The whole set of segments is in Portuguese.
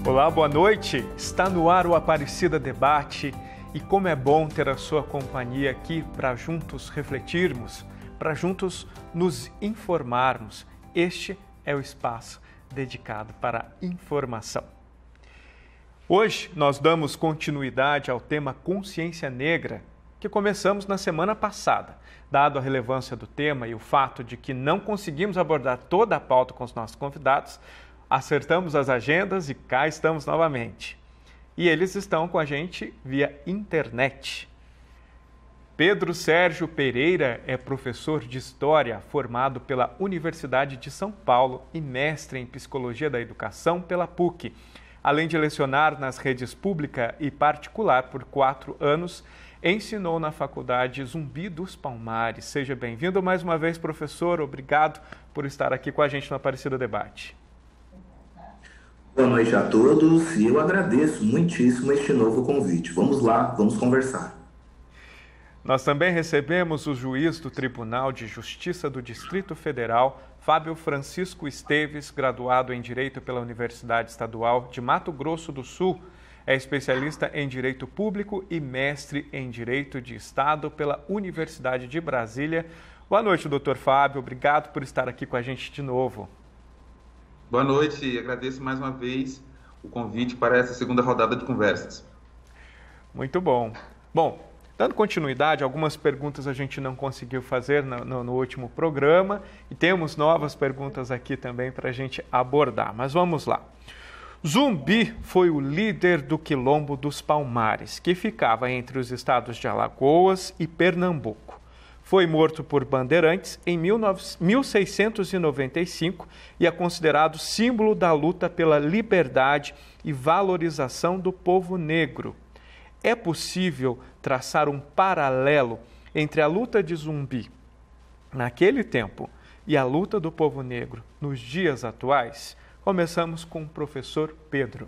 Olá, boa noite. Está no ar o Aparecida Debate e como é bom ter a sua companhia aqui para juntos refletirmos, para juntos nos informarmos. Este é o espaço dedicado para a informação. Hoje nós damos continuidade ao tema Consciência Negra, que começamos na semana passada. Dado a relevância do tema e o fato de que não conseguimos abordar toda a pauta com os nossos convidados, acertamos as agendas e cá estamos novamente. E eles estão com a gente via internet. Pedro Sérgio Pereira é professor de História, formado pela Universidade de São Paulo e mestre em Psicologia da Educação pela PUC. Além de lecionar nas redes pública e particular por 4 anos, ensinou na Faculdade Zumbi dos Palmares. Seja bem-vindo mais uma vez, professor. Obrigado por estar aqui com a gente no Aparecida Debate. Boa noite a todos e eu agradeço muitíssimo este novo convite. Vamos lá, vamos conversar. Nós também recebemos o juiz do Tribunal de Justiça do Distrito Federal, Fábio Francisco Esteves, graduado em Direito pela Universidade Estadual de Mato Grosso do Sul. É especialista em Direito Público e mestre em Direito de Estado pela Universidade de Brasília. Boa noite, doutor Fábio. Obrigado por estar aqui com a gente de novo. Boa noite. Agradeço mais uma vez o convite para essa segunda rodada de conversas. Muito bom. Bom, dando continuidade, algumas perguntas a gente não conseguiu fazer no último programa e temos novas perguntas aqui também para a gente abordar, mas vamos lá. Zumbi foi o líder do Quilombo dos Palmares, que ficava entre os estados de Alagoas e Pernambuco. Foi morto por bandeirantes em 1695 e é considerado símbolo da luta pela liberdade e valorização do povo negro. É possível traçar um paralelo entre a luta de Zumbi naquele tempo e a luta do povo negro nos dias atuais? Começamos com o professor Pedro.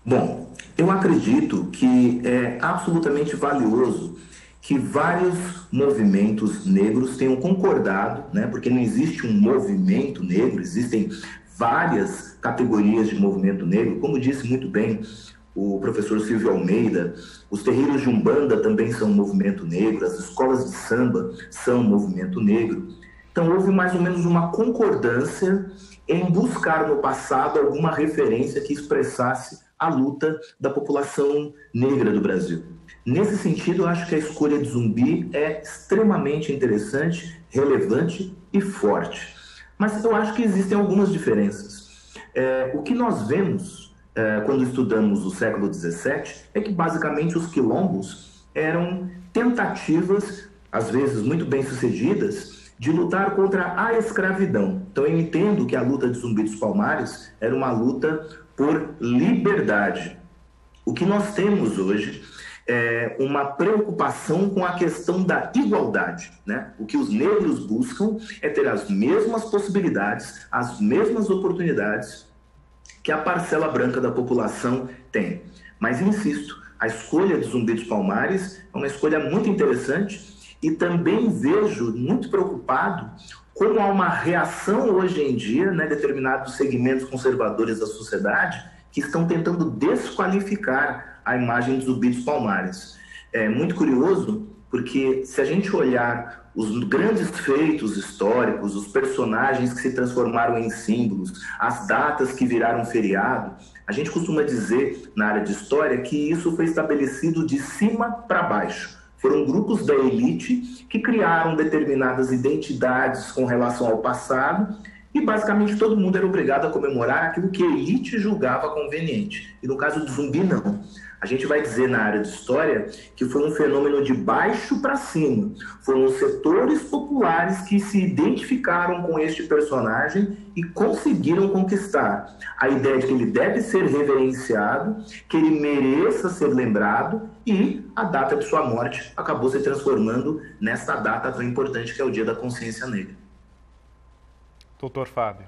Bom, eu acredito que é absolutamente valioso que vários movimentos negros tenham concordado, né? Porque não existe um movimento negro, existem várias categorias de movimento negro. Como disse muito bem o professor Silvio Almeida, os terreiros de Umbanda também são um movimento negro, as escolas de samba são um movimento negro. Então, houve mais ou menos uma concordância em buscar no passado alguma referência que expressasse a luta da população negra do Brasil. Nesse sentido, eu acho que a escolha de Zumbi é extremamente interessante, relevante e forte. Mas eu acho que existem algumas diferenças. O que nós vemos quando estudamos o século XVII é que, basicamente, os quilombos eram tentativas, às vezes muito bem-sucedidas, de lutar contra a escravidão. Então eu entendo que a luta de Zumbi dos Palmares era uma luta por liberdade. O que nós temos hoje é uma preocupação com a questão da igualdade, né? O que os negros buscam é ter as mesmas possibilidades, as mesmas oportunidades que a parcela branca da população tem. Mas insisto, a escolha de Zumbi dos Palmares é uma escolha muito interessante. E também vejo muito preocupado como há uma reação hoje em dia, né, determinados segmentos conservadores da sociedade que estão tentando desqualificar a imagem de Zumbi dos Palmares. É muito curioso porque se a gente olhar os grandes feitos históricos, os personagens que se transformaram em símbolos, as datas que viraram feriado, a gente costuma dizer na área de história que isso foi estabelecido de cima para baixo. Foram grupos da elite que criaram determinadas identidades com relação ao passado e basicamente todo mundo era obrigado a comemorar aquilo que a elite julgava conveniente. E no caso do Zumbi, não. A gente vai dizer na área de história que foi um fenômeno de baixo para cima. Foram os setores populares que se identificaram com este personagem e conseguiram conquistar a ideia de que ele deve ser reverenciado, que ele mereça ser lembrado, e a data de sua morte acabou se transformando nessa data tão importante que é o Dia da Consciência Negra. Doutor Fábio.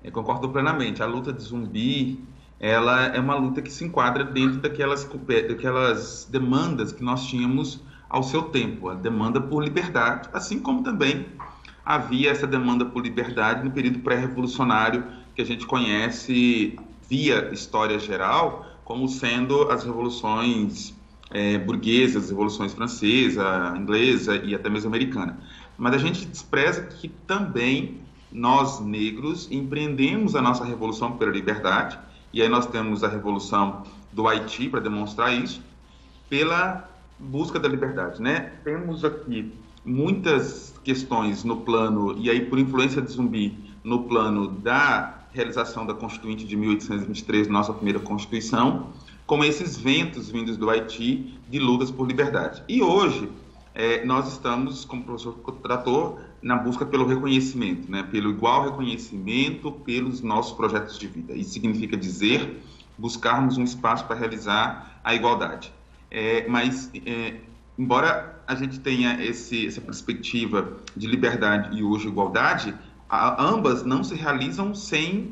Eu concordo plenamente. A luta de Zumbi, ela é uma luta que se enquadra dentro daquelas demandas que nós tínhamos ao seu tempo, a demanda por liberdade, assim como também havia essa demanda por liberdade no período pré-revolucionário que a gente conhece via história geral como sendo as revoluções burguesas, as revoluções francesa, inglesa e até mesmo americana. Mas a gente despreza que também nós, negros, empreendemos a nossa revolução pela liberdade, e aí nós temos a revolução do Haiti para demonstrar isso, pela busca da liberdade, né? Temos aqui muitas questões no plano, e aí por influência de Zumbi, no plano da realização da Constituinte de 1823, nossa primeira Constituição, como esses ventos vindos do Haiti de lutas por liberdade. E hoje nós estamos, como o professor tratou, na busca pelo reconhecimento, né? Pelo igual reconhecimento pelos nossos projetos de vida. Isso significa dizer, buscarmos um espaço para realizar a igualdade. Mas, embora a gente tenha essa perspectiva de liberdade e hoje igualdade, ambas não se realizam sem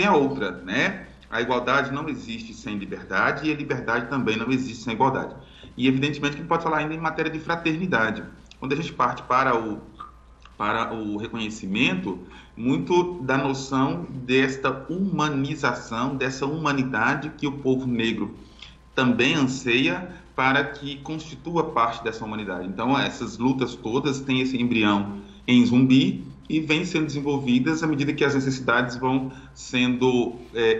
a outra, né? A igualdade não existe sem liberdade e a liberdade também não existe sem igualdade. E, evidentemente, que a gente pode falar ainda em matéria de fraternidade. Quando a gente parte para o reconhecimento, muito da noção desta humanização, dessa humanidade que o povo negro também anseia para que constitua parte dessa humanidade. Então, essas lutas todas têm esse embrião em Zumbi e vêm sendo desenvolvidas à medida que as necessidades vão sendo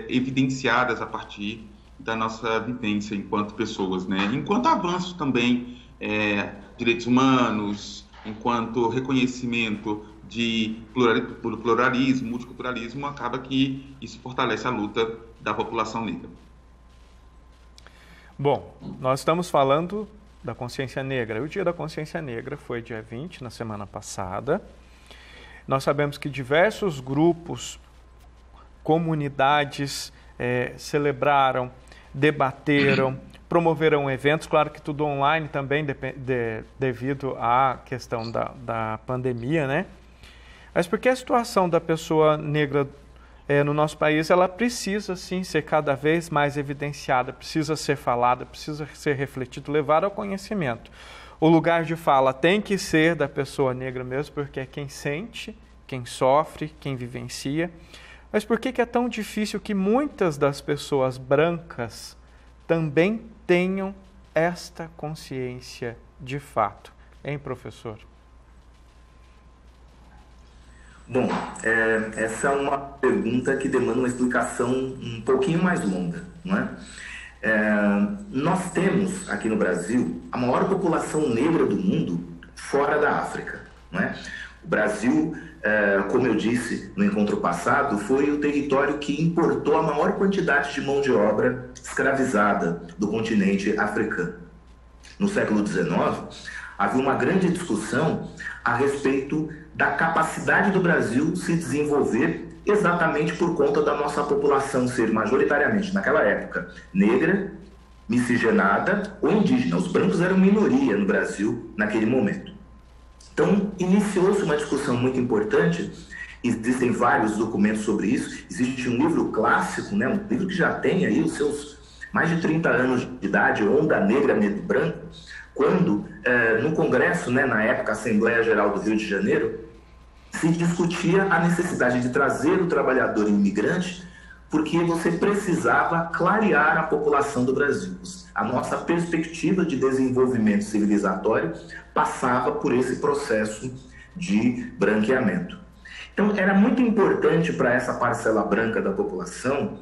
evidenciadas a partir da nossa vivência enquanto pessoas, né? Enquanto avanços também, direitos humanos, enquanto reconhecimento de pluralismo, multiculturalismo, acaba que isso fortalece a luta da população negra. Bom, nós estamos falando da consciência negra. O Dia da Consciência Negra foi dia 20, na semana passada. Nós sabemos que diversos grupos, comunidades celebraram, debateram, promoveram eventos, claro que tudo online também, devido à questão da pandemia, né? Mas porque a situação da pessoa negra no nosso país, ela precisa sim ser cada vez mais evidenciada, precisa ser falada, precisa ser refletido, levar ao conhecimento. O lugar de fala tem que ser da pessoa negra mesmo, porque é quem sente, quem sofre, quem vivencia. Mas por que é tão difícil que muitas das pessoas brancas também tenham esta consciência de fato? Hein, professor? Bom, essa é uma pergunta que demanda uma explicação um pouquinho mais longa, não é? Nós temos aqui no Brasil a maior população negra do mundo fora da África, não é? O Brasil, como eu disse no encontro passado, foi o território que importou a maior quantidade de mão de obra escravizada do continente africano. No século XIX, havia uma grande discussão a respeito da capacidade do Brasil se desenvolver exatamente por conta da nossa população ser majoritariamente, naquela época, negra, miscigenada ou indígena. Os brancos eram minoria no Brasil naquele momento. Então, iniciou-se uma discussão muito importante, existem vários documentos sobre isso, existe um livro clássico, né, um livro que já tem aí os seus mais de 30 anos de idade, Onda Negra, Negro Branco, quando, no Congresso, né, na época, Assembleia Geral do Rio de Janeiro, se discutia a necessidade de trazer o trabalhador imigrante, porque você precisava clarear a população do Brasil. A nossa perspectiva de desenvolvimento civilizatório passava por esse processo de branqueamento. Então, era muito importante para essa parcela branca da população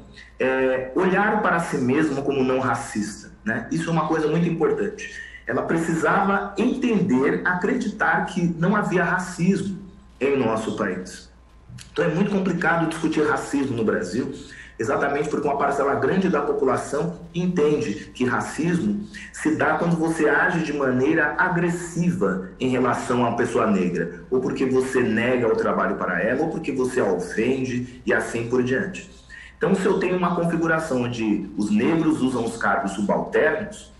olhar para si mesma como não racista, né? Isso é uma coisa muito importante. Ela precisava entender, acreditar que não havia racismo em nosso país. Então é muito complicado discutir racismo no Brasil, exatamente porque uma parcela grande da população entende que racismo se dá quando você age de maneira agressiva em relação a uma pessoa negra, ou porque você nega o trabalho para ela, ou porque você a ofende e assim por diante. Então, se eu tenho uma configuração onde os negros usam os cargos subalternos,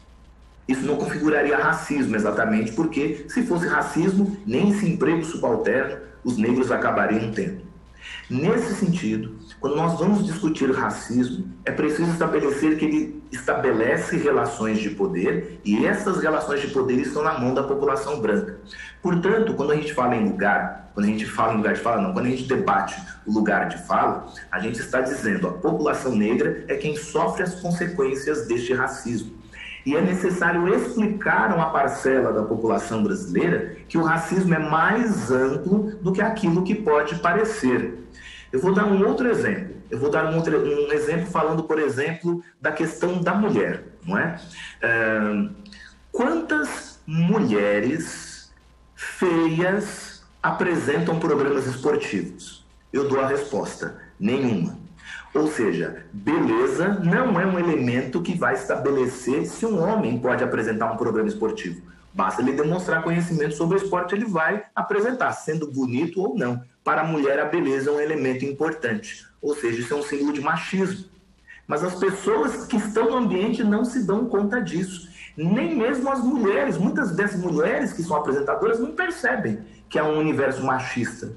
isso não configuraria racismo exatamente, porque se fosse racismo, nem esse emprego subalterno os negros acabariam tendo. Nesse sentido, quando nós vamos discutir racismo, é preciso estabelecer que ele estabelece relações de poder e essas relações de poder estão na mão da população branca. Portanto, quando a gente fala em lugar, quando a gente fala em lugar de fala, não, quando a gente debate o lugar de fala, a gente está dizendo a população negra é quem sofre as consequências deste racismo. E é necessário explicar a uma parcela da população brasileira que o racismo é mais amplo do que aquilo que pode parecer. Eu vou dar um outro exemplo. Eu vou dar um exemplo falando, por exemplo, da questão da mulher, não é? Quantas mulheres feias apresentam programas esportivos? Eu dou a resposta: nenhuma. Ou seja, beleza não é um elemento que vai estabelecer se um homem pode apresentar um programa esportivo. Basta ele demonstrar conhecimento sobre o esporte, ele vai apresentar, sendo bonito ou não. Para a mulher, a beleza é um elemento importante. Ou seja, isso é um símbolo de machismo. Mas as pessoas que estão no ambiente não se dão conta disso. Nem mesmo as mulheres, muitas dessas mulheres que são apresentadoras não percebem que é um universo machista.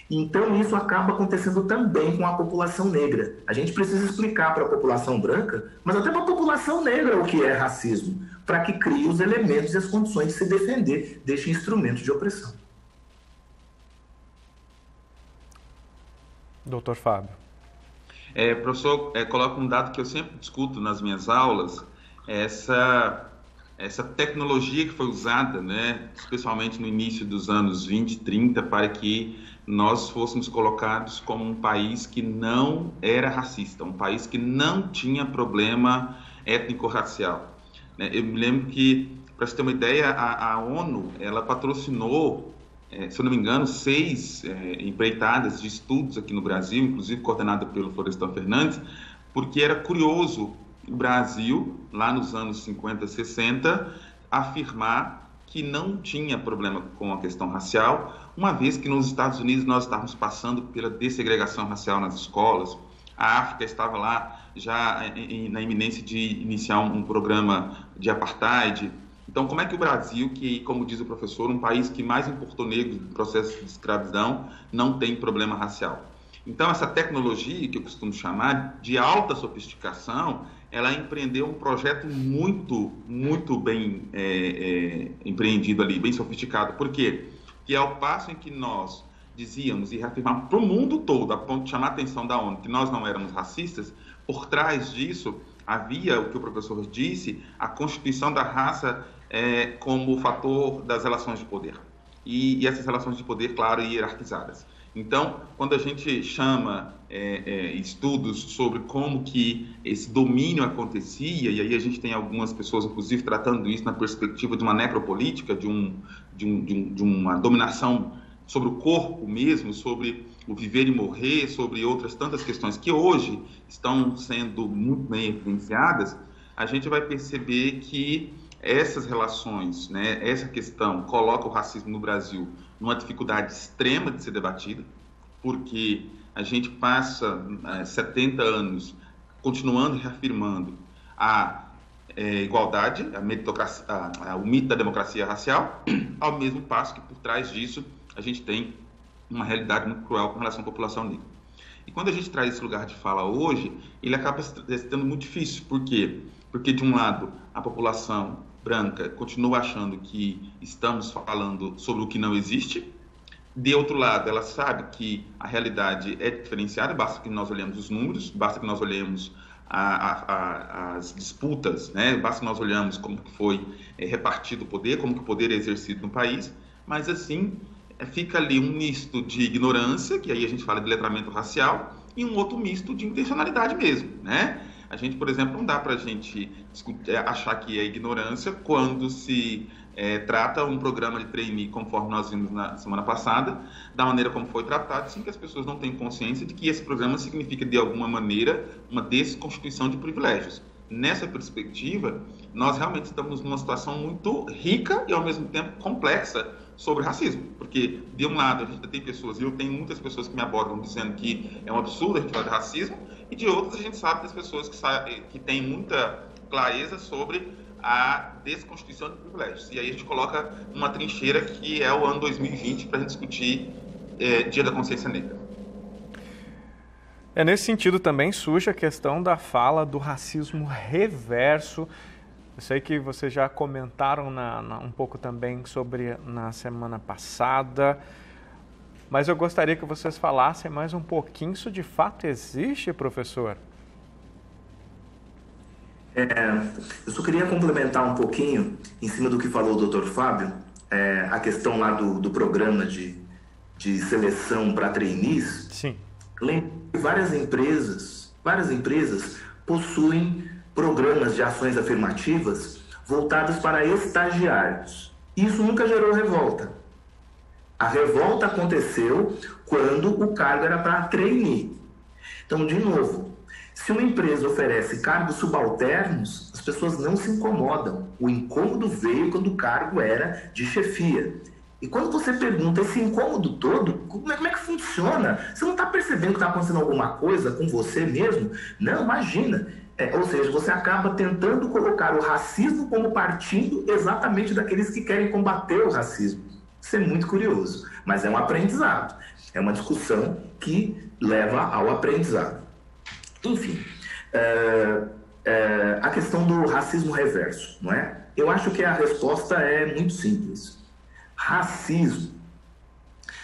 Então, isso acaba acontecendo também com a população negra. A gente precisa explicar para a população branca, mas até para a população negra o que é racismo, para que crie os elementos e as condições de se defender deste instrumento de opressão. Doutor Fábio. Professor, coloca um dado que eu sempre discuto nas minhas aulas, essa tecnologia que foi usada, né, especialmente no início dos anos 20, 30, para que nós fôssemos colocados como um país que não era racista, um país que não tinha problema étnico-racial. Eu me lembro que, para você ter uma ideia, a ONU, ela patrocinou, se eu não me engano, 6 empreitadas de estudos aqui no Brasil, inclusive coordenada pelo Florestan Fernandes, porque era curioso o Brasil, lá nos anos 50, 60, afirmar que não tinha problema com a questão racial, uma vez que nos Estados Unidos nós estávamos passando pela dessegregação racial nas escolas, a África estava lá já na iminência de iniciar um programa de apartheid. Então, como é que o Brasil, que, como diz o professor, um país que mais importou negros no processo de escravidão, não tem problema racial? Então, essa tecnologia, que eu costumo chamar de alta sofisticação, ela empreendeu um projeto muito bem empreendido ali, bem sofisticado. Por quê? Que ao passo em que nós dizíamos e reafirmávamos para o mundo todo, a ponto de chamar a atenção da ONU, que nós não éramos racistas, por trás disso havia, o que o professor disse, a constituição da raça como fator das relações de poder. E essas relações de poder, claro, hierarquizadas. Então, quando a gente chama estudos sobre como que esse domínio acontecia, e aí a gente tem algumas pessoas, inclusive, tratando isso na perspectiva de uma necropolítica, de uma dominação sobre o corpo mesmo, sobre o viver e morrer, sobre outras tantas questões que hoje estão sendo muito bem evidenciadas, a gente vai perceber que essas relações, né, essa questão coloca o racismo no Brasil numa dificuldade extrema de ser debatida, porque a gente passa 70 anos continuando e reafirmando a igualdade, o mito da democracia racial, ao mesmo passo que por trás disso a gente tem uma realidade muito cruel com relação à população negra. E quando a gente traz esse lugar de fala hoje, ele acaba sendo muito difícil. Por quê? Porque, de um lado, a população branca continua achando que estamos falando sobre o que não existe. De outro lado, ela sabe que a realidade é diferenciada, basta que nós olhemos os números, basta que nós olhemos as disputas, né? Basta que nós olhemos como que foi repartido o poder, como que o poder é exercido no país, mas assim fica ali um misto de ignorância, que aí a gente fala de letramento racial, e um outro misto de intencionalidade mesmo, né? A gente, por exemplo, não dá para a gente achar que é ignorância quando se trata um programa de trainee, conforme nós vimos na semana passada, da maneira como foi tratado, sem que as pessoas não tenham consciência de que esse programa significa, de alguma maneira, uma desconstituição de privilégios. Nessa perspectiva, nós realmente estamos numa situação muito rica e, ao mesmo tempo, complexa sobre racismo, porque, de um lado, a gente tem pessoas, e eu tenho muitas pessoas que me abordam dizendo que é um absurdo a gente falar de racismo, e de outras a gente sabe das pessoas que têm muita clareza sobre a desconstituição de privilégios. E aí a gente coloca uma trincheira que é o ano 2020 para a gente discutir Dia da Consciência Negra. Nesse sentido também surge a questão da fala do racismo reverso. Eu sei que vocês já comentaram um pouco também sobre na semana passada, mas eu gostaria que vocês falassem mais um pouquinho. Isso de fato existe, professor? Eu só queria complementar um pouquinho em cima do que falou o Dr. Fábio, a questão lá do programa de seleção para trainees. Sim. Lembro que várias empresas possuem programas de ações afirmativas voltados para estagiários. Isso nunca gerou revolta. A revolta aconteceu quando o cargo era para trainee. Então, de novo, se uma empresa oferece cargos subalternos, as pessoas não se incomodam. O incômodo veio quando o cargo era de chefia. E quando você pergunta esse incômodo todo, como é que funciona? Você não está percebendo que está acontecendo alguma coisa com você mesmo? Não, imagina. Ou seja, você acaba tentando colocar o racismo como partindo exatamente daqueles que querem combater o racismo. Isso é muito curioso, mas é um aprendizado. É uma discussão que leva ao aprendizado. Enfim, a questão do racismo reverso, não é? Eu acho que a resposta é muito simples. Racismo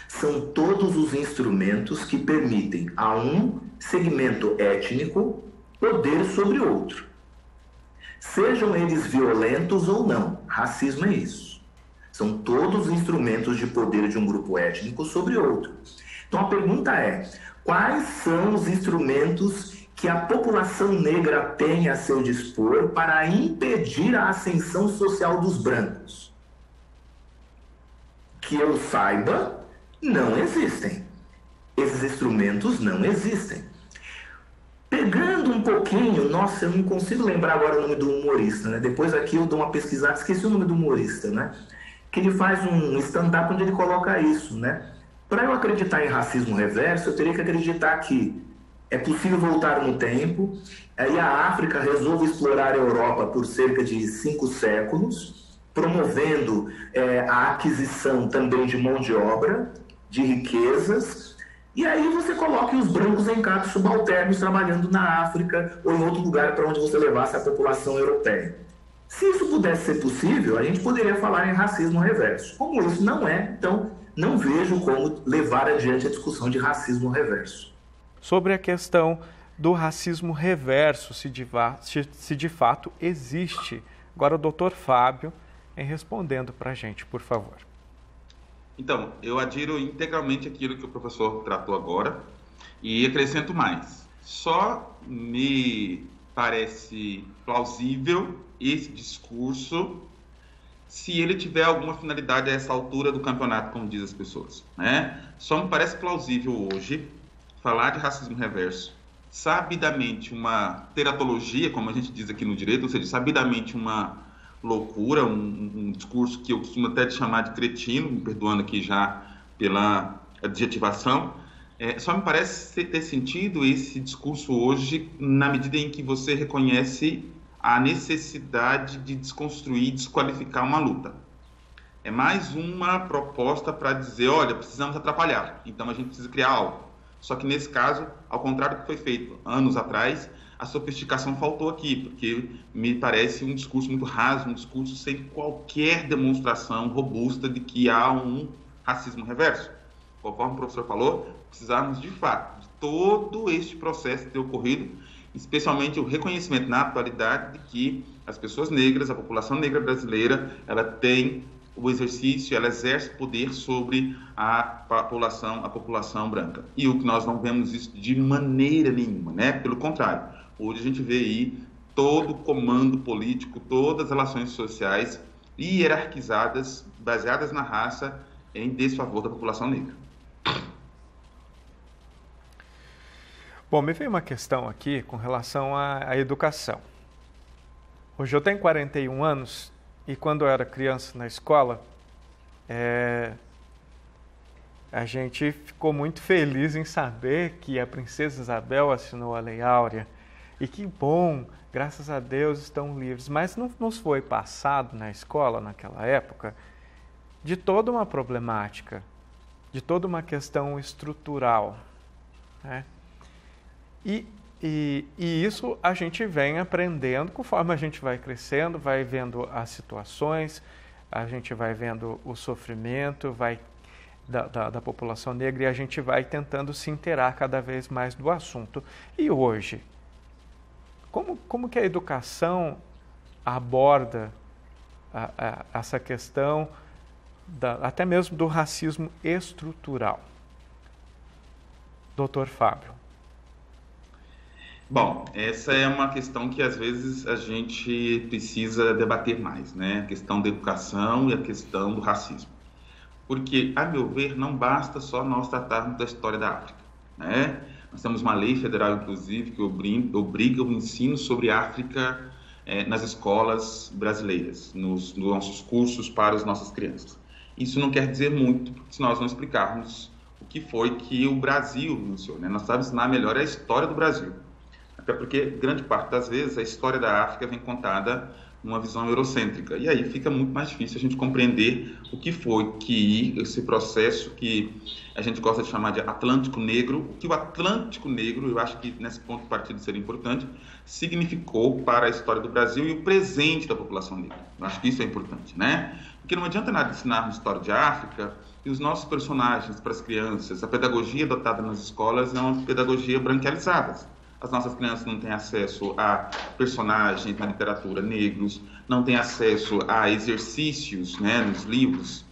são todos os instrumentos que permitem a um segmento étnico poder sobre outro. Sejam eles violentos ou não, racismo é isso. São todos os instrumentos de poder de um grupo étnico sobre outro. Então a pergunta é, quais são os instrumentos que a população negra tem a seu dispor para impedir a ascensão social dos brancos? Que eu saiba, não existem. Esses instrumentos não existem. Pegando um pouquinho, nossa, eu não consigo lembrar agora o nome do humorista, né? Depois aqui eu dou uma pesquisada, esqueci o nome do humorista, né? Que ele faz um stand-up onde ele coloca isso, né? Para eu acreditar em racismo reverso, eu teria que acreditar que é possível voltar no tempo, aí a África resolve explorar a Europa por cerca de 5 séculos, promovendo a aquisição também de mão de obra, de riquezas, e aí você coloque os brancos em cargos subalternos trabalhando na África ou em outro lugar para onde você levasse a população europeia. Se isso pudesse ser possível, a gente poderia falar em racismo reverso. Como isso não é, então não vejo como levar adiante a discussão de racismo reverso. Sobre a questão do racismo reverso, se de fato existe. Agora o doutor Fábio respondendo para a gente, por favor. Então, eu adiro integralmente aquilo que o professor tratou agora e acrescento mais. Só me parece plausível esse discurso se ele tiver alguma finalidade a essa altura do campeonato, como dizem as pessoas, né? Só me parece plausível hoje falar de racismo reverso, sabidamente uma teratologia, como a gente diz aqui no direito, ou seja, sabidamente uma loucura, um discurso que eu costumo até chamar de cretino, me perdoando aqui já pela adjetivação. Só me parece ter sentido esse discurso hoje na medida em que você reconhece a necessidade de desconstruir, desqualificar uma luta. É mais uma proposta para dizer, olha, precisamos atrapalhar, então a gente precisa criar algo. Só que nesse caso, ao contrário do que foi feito anos atrás, a sofisticação faltou aqui, porque me parece um discurso muito raso, um discurso sem qualquer demonstração robusta de que há um racismo reverso. Conforme o professor falou, precisamos de fato de todo este processo ter ocorrido, especialmente o reconhecimento na atualidade de que as pessoas negras, a população negra brasileira, ela tem o exercício, ela exerce poder sobre a população branca. E o que nós não vemos isso de maneira nenhuma, né? Pelo contrário, hoje a gente vê aí todo o comando político, todas as relações sociais hierarquizadas, baseadas na raça, em desfavor da população negra. Bom, me veio uma questão aqui com relação à educação. Hoje eu tenho 41 anos e quando eu era criança na escola, a gente ficou muito feliz em saber que a princesa Isabel assinou a Lei Áurea. E que bom, graças a Deus estão livres. Mas não nos foi passado na escola, naquela época, de toda uma problemática, de toda uma questão estrutural, né? E isso a gente vem aprendendo conforme a gente vai crescendo, vai vendo as situações, a gente vai vendo o sofrimento da população negra e a gente vai tentando se inteirar cada vez mais do assunto. E hoje, como que a educação aborda essa questão até mesmo do racismo estrutural? Doutor Fábio. Bom, essa é uma questão que às vezes a gente precisa debater mais, né? A questão da educação e a questão do racismo. Porque, a meu ver, não basta só nós tratarmos da história da África, né? Nós temos uma lei federal, inclusive, que obriga o ensino sobre a África nas escolas brasileiras, nos nossos cursos para as nossas crianças. Isso não quer dizer muito, se nós não explicarmos o que foi que o Brasil iniciou, né? Nós precisamos ensinar melhor a história do Brasil. Até porque, grande parte das vezes, a história da África vem contada numa visão eurocêntrica. E aí fica muito mais difícil a gente compreender o que foi que esse processo que a gente gosta de chamar de Atlântico Negro, o que o Atlântico Negro, eu acho que nesse ponto partido seria importante, significou para a história do Brasil e o presente da população negra. Eu acho que isso é importante, né? Porque não adianta nada ensinarmos história de África e os nossos personagens para as crianças, a pedagogia adotada nas escolas é uma pedagogia branquealizada. As nossas crianças não têm acesso a personagens na literatura negros, não têm acesso a exercícios, né, nos livros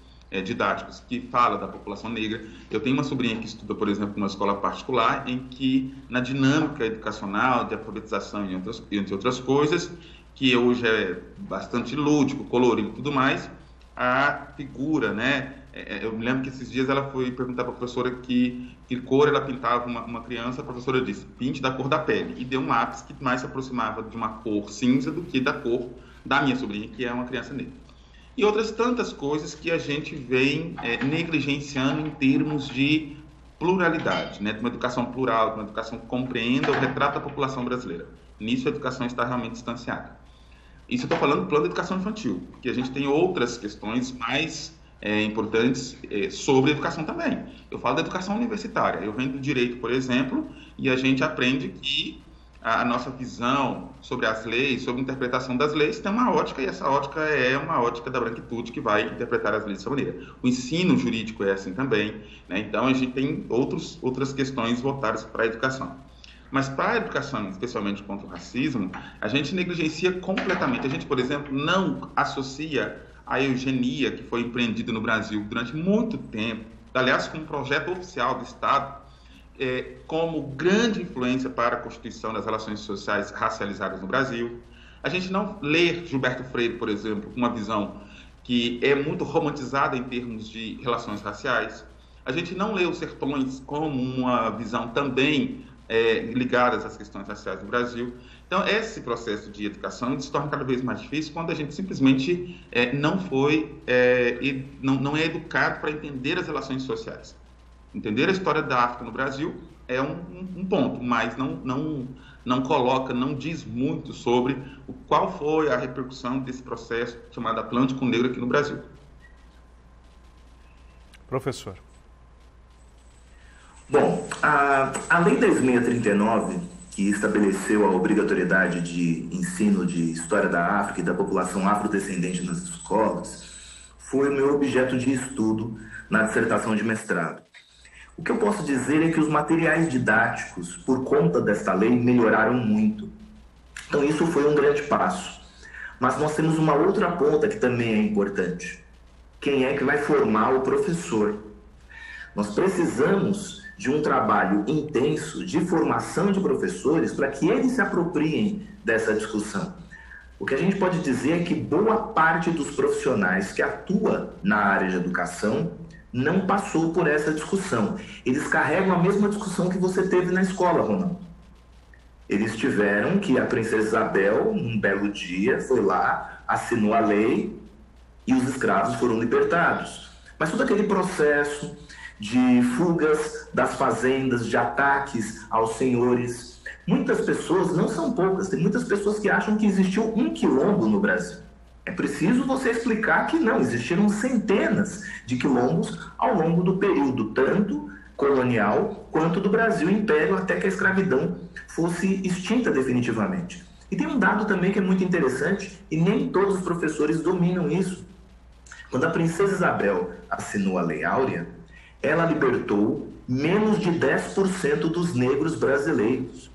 didáticos que falam da população negra. Eu tenho uma sobrinha que estuda, por exemplo, numa escola particular, em que, na dinâmica educacional, de alfabetização e entre outras coisas, que hoje é bastante lúdico, colorido e tudo mais, a figura, né? Eu me lembro que esses dias ela foi perguntar para a professora que cor ela pintava uma criança. A professora disse, pinte da cor da pele, e deu um lápis que mais se aproximava de uma cor cinza do que da cor da minha sobrinha, que é uma criança negra. E outras tantas coisas que a gente vem negligenciando em termos de pluralidade, né? De uma educação plural, de uma educação que compreenda o retrato da população brasileira. Nisso a educação está realmente distanciada. Isso eu estou falando do plano de educação infantil, porque a gente tem outras questões mais importantes sobre a educação também. Eu falo da educação universitária. Eu venho do direito, por exemplo, e a gente aprende que a nossa visão sobre as leis, sobre a interpretação das leis, tem uma ótica, e essa ótica é uma ótica da branquitude que vai interpretar as leis dessa maneira. O ensino jurídico é assim também, né? Então a gente tem outras questões voltadas para a educação. Mas para a educação, especialmente contra o racismo, a gente negligencia completamente. A gente, por exemplo, não associa a eugenia, que foi empreendida no Brasil durante muito tempo, aliás, como um projeto oficial do Estado, como grande influência para a constituição das relações sociais racializadas no Brasil. A gente não lê Gilberto Freire, por exemplo, com uma visão que é muito romantizada em termos de relações raciais. A gente não lê os Sertões como uma visão também ligadas às questões raciais no Brasil. Então, esse processo de educação se torna cada vez mais difícil quando a gente simplesmente não é educado para entender as relações sociais. Entender a história da África no Brasil é um ponto, mas não coloca, não diz muito sobre qual foi a repercussão desse processo chamado Atlântico Negro aqui no Brasil. Professor. Bom, a Lei 10.639, que estabeleceu a obrigatoriedade de ensino de história da África e da população afrodescendente nas escolas, foi o meu objeto de estudo na dissertação de mestrado. O que eu posso dizer é que os materiais didáticos, por conta desta lei, melhoraram muito. Então isso foi um grande passo. Mas nós temos uma outra ponta que também é importante. Quem é que vai formar o professor? Nós precisamos de um trabalho intenso de formação de professores para que eles se apropriem dessa discussão. O que a gente pode dizer é que boa parte dos profissionais que atua na área de educação não passou por essa discussão. Eles carregam a mesma discussão que você teve na escola, Ronaldo. Eles tiveram que a princesa Isabel, num belo dia, foi lá, assinou a lei e os escravos foram libertados. Mas todo aquele processo de fugas das fazendas, de ataques aos senhores. Muitas pessoas, não são poucas, tem muitas pessoas que acham que existiu um quilombo no Brasil. É preciso você explicar que não, existiram centenas de quilombos ao longo do período, tanto colonial quanto do Brasil Império, até que a escravidão fosse extinta definitivamente. E tem um dado também que é muito interessante, e nem todos os professores dominam isso. Quando a princesa Isabel assinou a Lei Áurea, ela libertou menos de 10% dos negros brasileiros.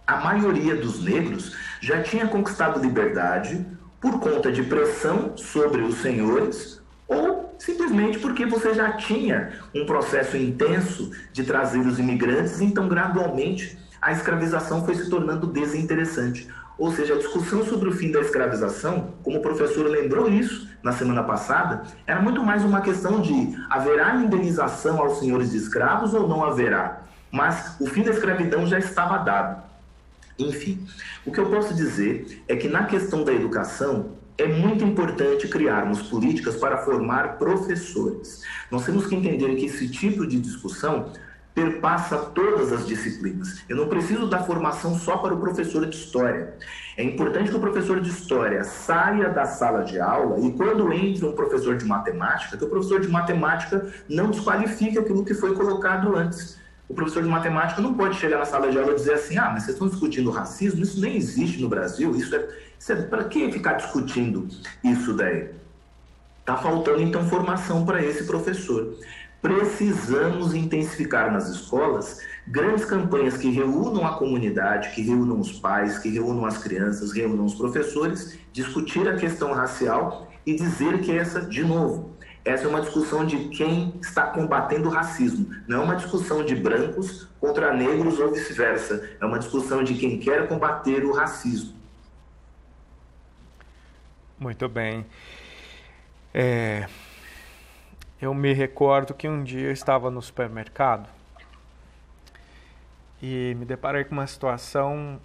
A maioria dos negros já tinha conquistado liberdade por conta de pressão sobre os senhores ou simplesmente porque você já tinha um processo intenso de trazer os imigrantes, então gradualmente a escravização foi se tornando desinteressante. Ou seja, a discussão sobre o fim da escravização, como o professor lembrou isso na semana passada, era muito mais uma questão de haverá indenização aos senhores de escravos ou não haverá. Mas o fim da escravidão já estava dado. Enfim, o que eu posso dizer é que na questão da educação é muito importante criarmos políticas para formar professores. Nós temos que entender que esse tipo de discussão perpassa todas as disciplinas. Eu não preciso da formação só para o professor de história. É importante que o professor de história saia da sala de aula e quando entre um professor de matemática, que o professor de matemática não desqualifique aquilo que foi colocado antes. O professor de matemática não pode chegar na sala de aula e dizer assim, mas vocês estão discutindo racismo? Isso nem existe no Brasil. Isso é para que ficar discutindo isso daí? Está faltando, então, formação para esse professor. Precisamos intensificar nas escolas grandes campanhas que reúnam a comunidade, que reúnam os pais, que reúnam as crianças, reúnam os professores, discutir a questão racial e dizer que de novo, essa é uma discussão de quem está combatendo o racismo. Não é uma discussão de brancos contra negros ou vice-versa. É uma discussão de quem quer combater o racismo. Muito bem. Eu me recordo que um dia eu estava no supermercado e me deparei com uma situação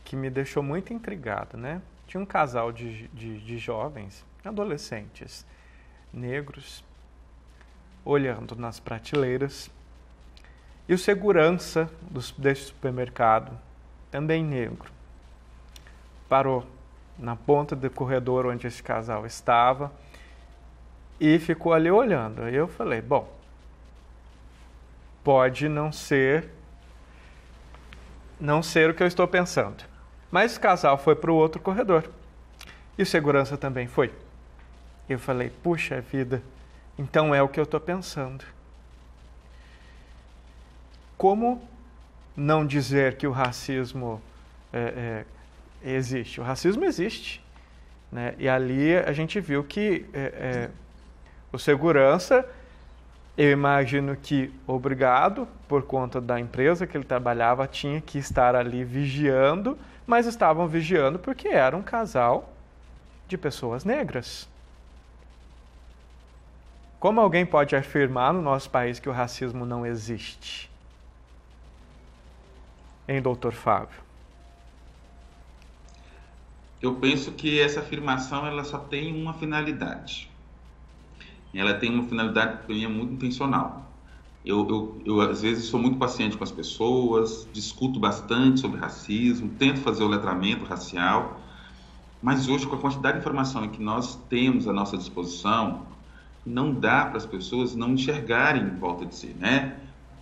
que me deixou muito intrigado, né? Tinha um casal de jovens, adolescentes, negros, olhando nas prateleiras, e o segurança desse supermercado, também negro, parou na ponta do corredor onde esse casal estava e ficou ali olhando. Aí eu falei, bom, pode não ser o que eu estou pensando. Mas o casal foi para o outro corredor e o segurança também foi. Eu falei, puxa vida, então é o que eu estou pensando. Como não dizer que o racismo existe? O racismo existe, né? E ali a gente viu que o segurança, eu imagino que obrigado, por conta da empresa que ele trabalhava, tinha que estar ali vigiando, mas estavam vigiando porque era um casal de pessoas negras. Como alguém pode afirmar no nosso país que o racismo não existe? Hein, doutor Fábio? Eu penso que essa afirmação ela só tem uma finalidade. Ela tem uma finalidade que é muito intencional. Eu às vezes sou muito paciente com as pessoas, discuto bastante sobre racismo, tento fazer o letramento racial, mas hoje com a quantidade de informação que nós temos à nossa disposição, não dá para as pessoas não enxergarem em volta de si, né?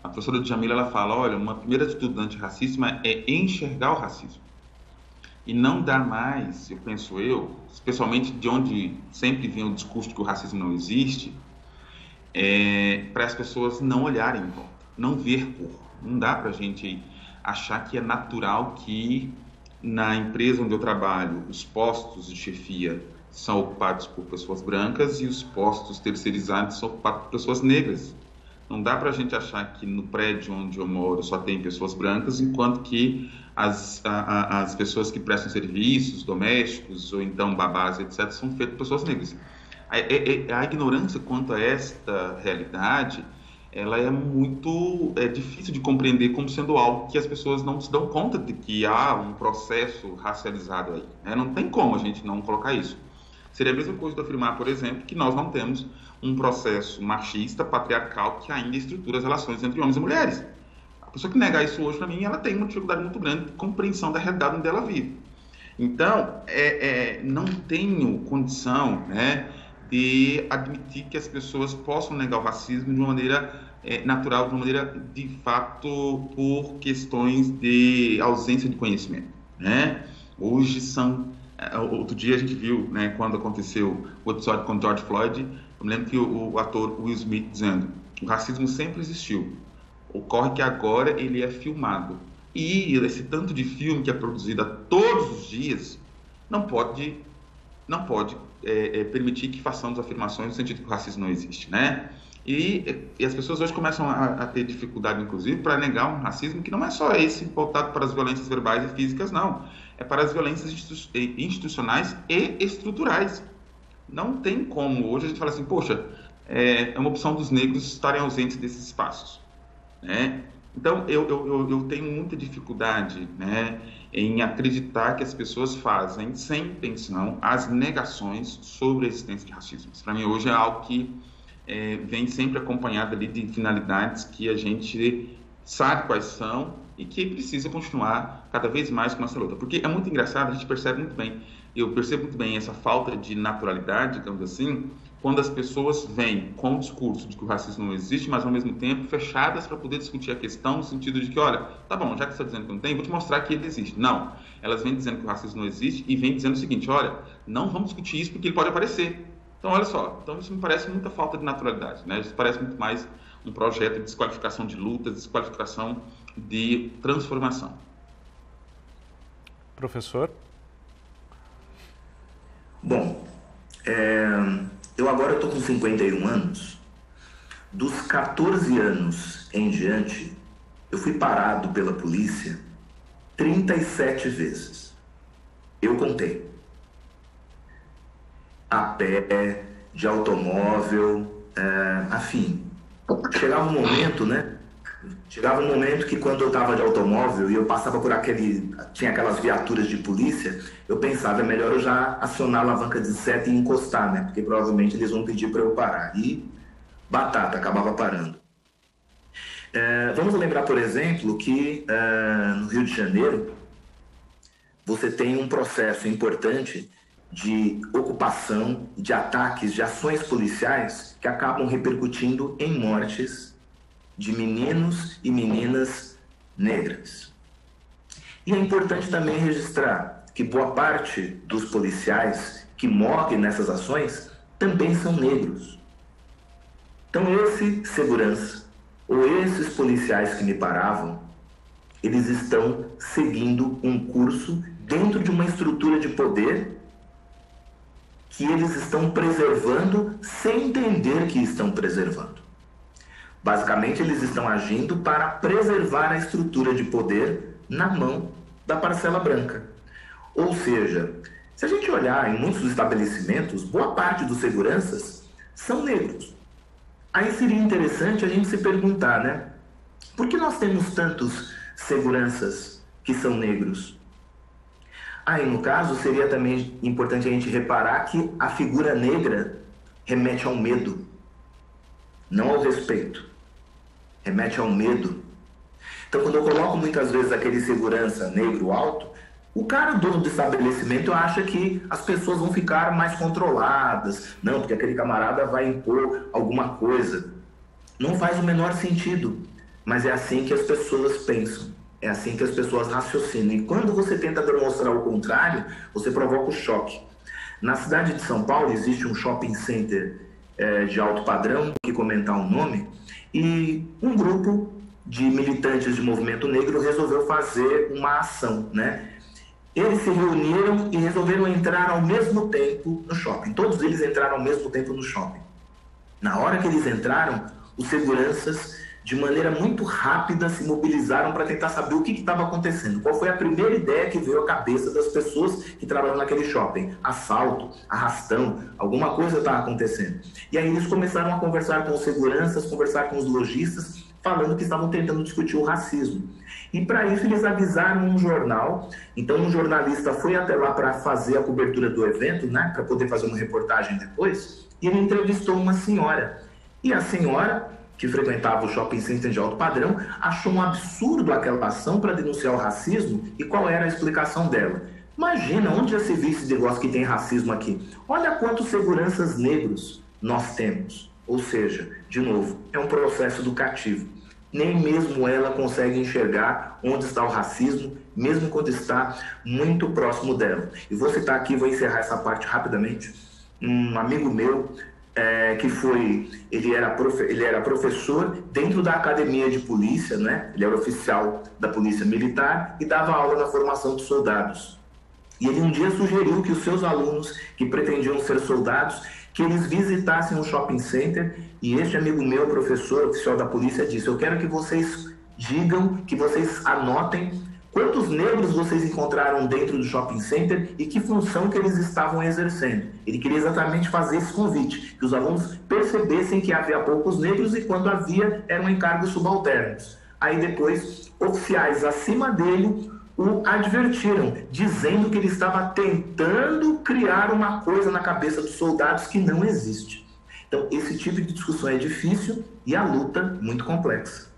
A professora Djamila, ela fala, olha, uma primeira atitude antirracismo é enxergar o racismo. E não dá mais, eu penso especialmente de onde sempre vem o discurso de que o racismo não existe, para as pessoas não olharem em volta, não ver cor. Não dá para a gente achar que é natural que na empresa onde eu trabalho, os postos de chefia são ocupados por pessoas brancas e os postos terceirizados são ocupados por pessoas negras. Não dá para a gente achar que no prédio onde eu moro só tem pessoas brancas, enquanto que as pessoas que prestam serviços domésticos ou então babás, etc., são feitas por pessoas negras. A ignorância quanto a esta realidade, ela é muito difícil de compreender como sendo algo que as pessoas não se dão conta de que há um processo racializado aí, né? Não tem como a gente não colocar isso. Seria a mesma coisa de afirmar, por exemplo, que nós não temos um processo machista, patriarcal, que ainda estrutura as relações entre homens e mulheres. A pessoa que negar isso hoje, para mim, ela tem uma dificuldade muito grande de compreensão da realidade onde ela vive. Então, não tenho condição, né, de admitir que as pessoas possam negar o racismo de uma maneira natural, de uma maneira, de fato, por questões de ausência de conhecimento, né? Hoje outro dia a gente viu, né, quando aconteceu o episódio com George Floyd, eu me lembro que o ator Will Smith dizendo: o racismo sempre existiu, ocorre que agora ele é filmado. E esse tanto de filme que é produzido a todos os dias não pode permitir que façamos afirmações no sentido que o racismo não existe, né? E as pessoas hoje começam a ter dificuldade, inclusive, para negar um racismo que não é só esse voltado para as violências verbais e físicas, não. É para as violências institucionais e estruturais. Não tem como. Hoje a gente fala assim, poxa, é uma opção dos negros estarem ausentes desses espaços, né? Então, eu tenho muita dificuldade, né, em acreditar que as pessoas fazem, sem intenção, as negações sobre a existência de racismo. Para mim, hoje é algo que vem sempre acompanhado ali de finalidades que a gente sabe quais são e que precisa continuar cada vez mais com essa luta. Porque é muito engraçado, a gente percebe muito bem, eu percebo muito bem essa falta de naturalidade, digamos assim, quando as pessoas vêm com o discurso de que o racismo não existe, mas ao mesmo tempo fechadas para poder discutir a questão no sentido de que, olha, tá bom, já que você está dizendo que não tem, vou te mostrar que ele existe. Não, elas vêm dizendo que o racismo não existe e vêm dizendo o seguinte: olha, não vamos discutir isso porque ele pode aparecer. Então, olha só, então isso me parece muita falta de naturalidade, né? Isso parece muito mais um projeto de desqualificação de lutas, desqualificação de transformação. Professor? Bom, eu agora estou com 51 anos. Dos 14 anos em diante, eu fui parado pela polícia 37 vezes. Eu contei. A pé, de automóvel, afim. Chegava um momento, né? Chegava um momento que quando eu estava de automóvel e eu passava por tinha aquelas viaturas de polícia, eu pensava, é melhor eu já acionar a alavanca de seta e encostar, né? Porque provavelmente eles vão pedir para eu parar. E batata, acabava parando. Vamos lembrar, por exemplo, que no Rio de Janeiro você tem um processo importante de ocupação, de ataques, de ações policiais que acabam repercutindo em mortes de meninos e meninas negras. E é importante também registrar que boa parte dos policiais que morrem nessas ações também são negros. Então esse segurança ou esses policiais que me paravam, eles estão seguindo um curso dentro de uma estrutura de poder que eles estão preservando sem entender que estão preservando. Basicamente, eles estão agindo para preservar a estrutura de poder na mão da parcela branca. Ou seja, se a gente olhar em muitos estabelecimentos, boa parte dos seguranças são negros. Aí seria interessante a gente se perguntar, né? Por que nós temos tantos seguranças que são negros? Aí, no caso, seria também importante a gente reparar que a figura negra remete ao medo, não ao respeito. Remete ao medo. Então, quando eu coloco muitas vezes aquele segurança negro alto, o cara, dono do estabelecimento, acha que as pessoas vão ficar mais controladas. Não, porque aquele camarada vai impor alguma coisa. Não faz o menor sentido, mas é assim que as pessoas pensam. É assim que as pessoas raciocinam. E quando você tenta demonstrar o contrário, você provoca o choque. Na cidade de São Paulo existe um shopping center de alto padrão, que comentar o nome, e um grupo de militantes de movimento negro resolveu fazer uma ação, né? Eles se reuniram e resolveram entrar ao mesmo tempo no shopping. Todos eles entraram ao mesmo tempo no shopping. Na hora que eles entraram, os seguranças, de maneira muito rápida, se mobilizaram para tentar saber o que estava acontecendo. Qual foi a primeira ideia que veio à cabeça das pessoas que trabalham naquele shopping? Assalto, arrastão, alguma coisa estava acontecendo. E aí eles começaram a conversar com os seguranças, conversar com os lojistas, falando que estavam tentando discutir o racismo. E para isso eles avisaram um jornal. Então um jornalista foi até lá para fazer a cobertura do evento, né, para poder fazer uma reportagem depois, e ele entrevistou uma senhora. E a senhora, que frequentava o shopping center de alto padrão, achou um absurdo aquela ação para denunciar o racismo. E qual era a explicação dela? Imagina, onde já se viu esse negócio que tem racismo aqui? Olha quantos seguranças negros nós temos. Ou seja, de novo, é um processo educativo. Nem mesmo ela consegue enxergar onde está o racismo, mesmo quando está muito próximo dela. E vou citar aqui, vou encerrar essa parte rapidamente, um amigo meu, ele era professor dentro da academia de polícia, né? Ele era oficial da polícia militar e dava aula na formação de soldados. E ele um dia sugeriu que os seus alunos que pretendiam ser soldados, que eles visitassem um shopping center, e este amigo meu, professor oficial da polícia, disse: eu quero que vocês digam, que vocês anotem quantos negros vocês encontraram dentro do shopping center e que função que eles estavam exercendo. Ele queria exatamente fazer esse convite, que os alunos percebessem que havia poucos negros e quando havia eram encargos subalternos. Aí depois, oficiais acima dele o advertiram, dizendo que ele estava tentando criar uma coisa na cabeça dos soldados que não existe. Então, esse tipo de discussão é difícil e a luta muito complexa.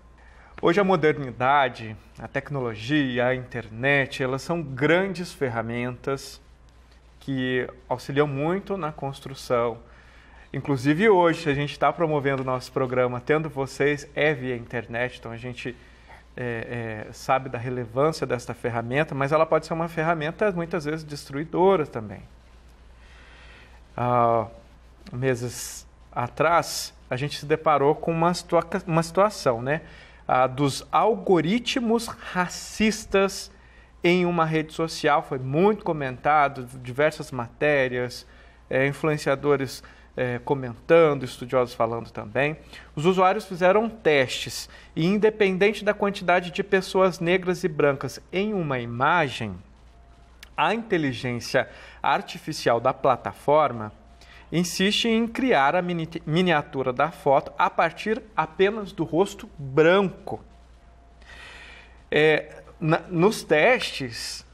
Hoje a modernidade, a tecnologia, a internet, elas são grandes ferramentas que auxiliam muito na construção. Inclusive hoje, a gente está promovendo o nosso programa, tendo vocês, via internet, então a gente sabe da relevância desta ferramenta, mas ela pode ser uma ferramenta muitas vezes destruidora também. Meses atrás, a gente se deparou com uma situação, né? Dos algoritmos racistas em uma rede social. Foi muito comentado, diversas matérias, influenciadores comentando, estudiosos falando também. Os usuários fizeram testes e, independente da quantidade de pessoas negras e brancas em uma imagem, a inteligência artificial da plataforma insiste em criar a miniatura da foto a partir apenas do rosto branco. Nos testes,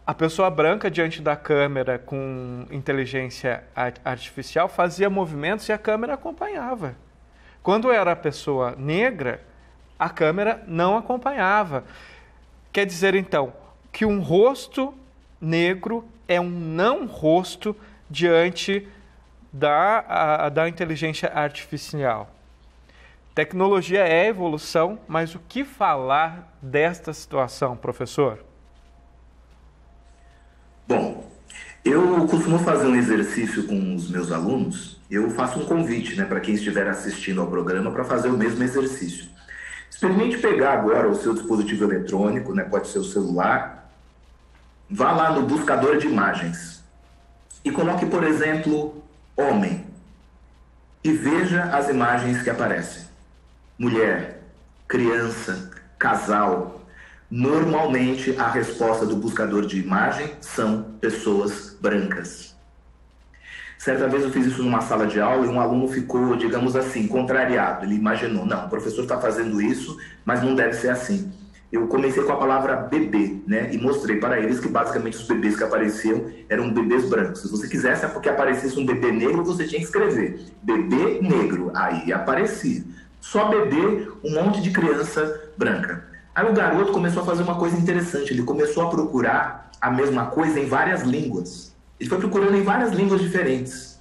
a pessoa branca diante da câmera com inteligência artificial fazia movimentos e a câmera acompanhava. Quando era a pessoa negra, a câmera não acompanhava. Quer dizer, então, que um rosto negro é um não rosto diante da inteligência artificial. Tecnologia é evolução, mas o que falar desta situação, professor? Bom, eu costumo fazer um exercício com os meus alunos. Eu faço um convite, né, para quem estiver assistindo ao programa para fazer o mesmo exercício. Experimente pegar agora o seu dispositivo eletrônico, né, pode ser o celular, vá lá no buscador de imagens e coloque, por exemplo, homem, e veja as imagens que aparecem. Mulher, criança, casal. Normalmente a resposta do buscador de imagem são pessoas brancas. Certa vez eu fiz isso numa sala de aula e um aluno ficou, digamos assim, contrariado. Ele imaginou, não, o professor está fazendo isso, mas não deve ser assim. Eu comecei com a palavra bebê, né, e mostrei para eles que basicamente os bebês que apareciam eram bebês brancos. Se você quisesse que aparecesse um bebê negro, você tinha que escrever bebê negro, aí aparecia. Só bebê, um monte de criança branca. Aí o garoto começou a fazer uma coisa interessante, ele começou a procurar a mesma coisa em várias línguas. Ele foi procurando em várias línguas diferentes.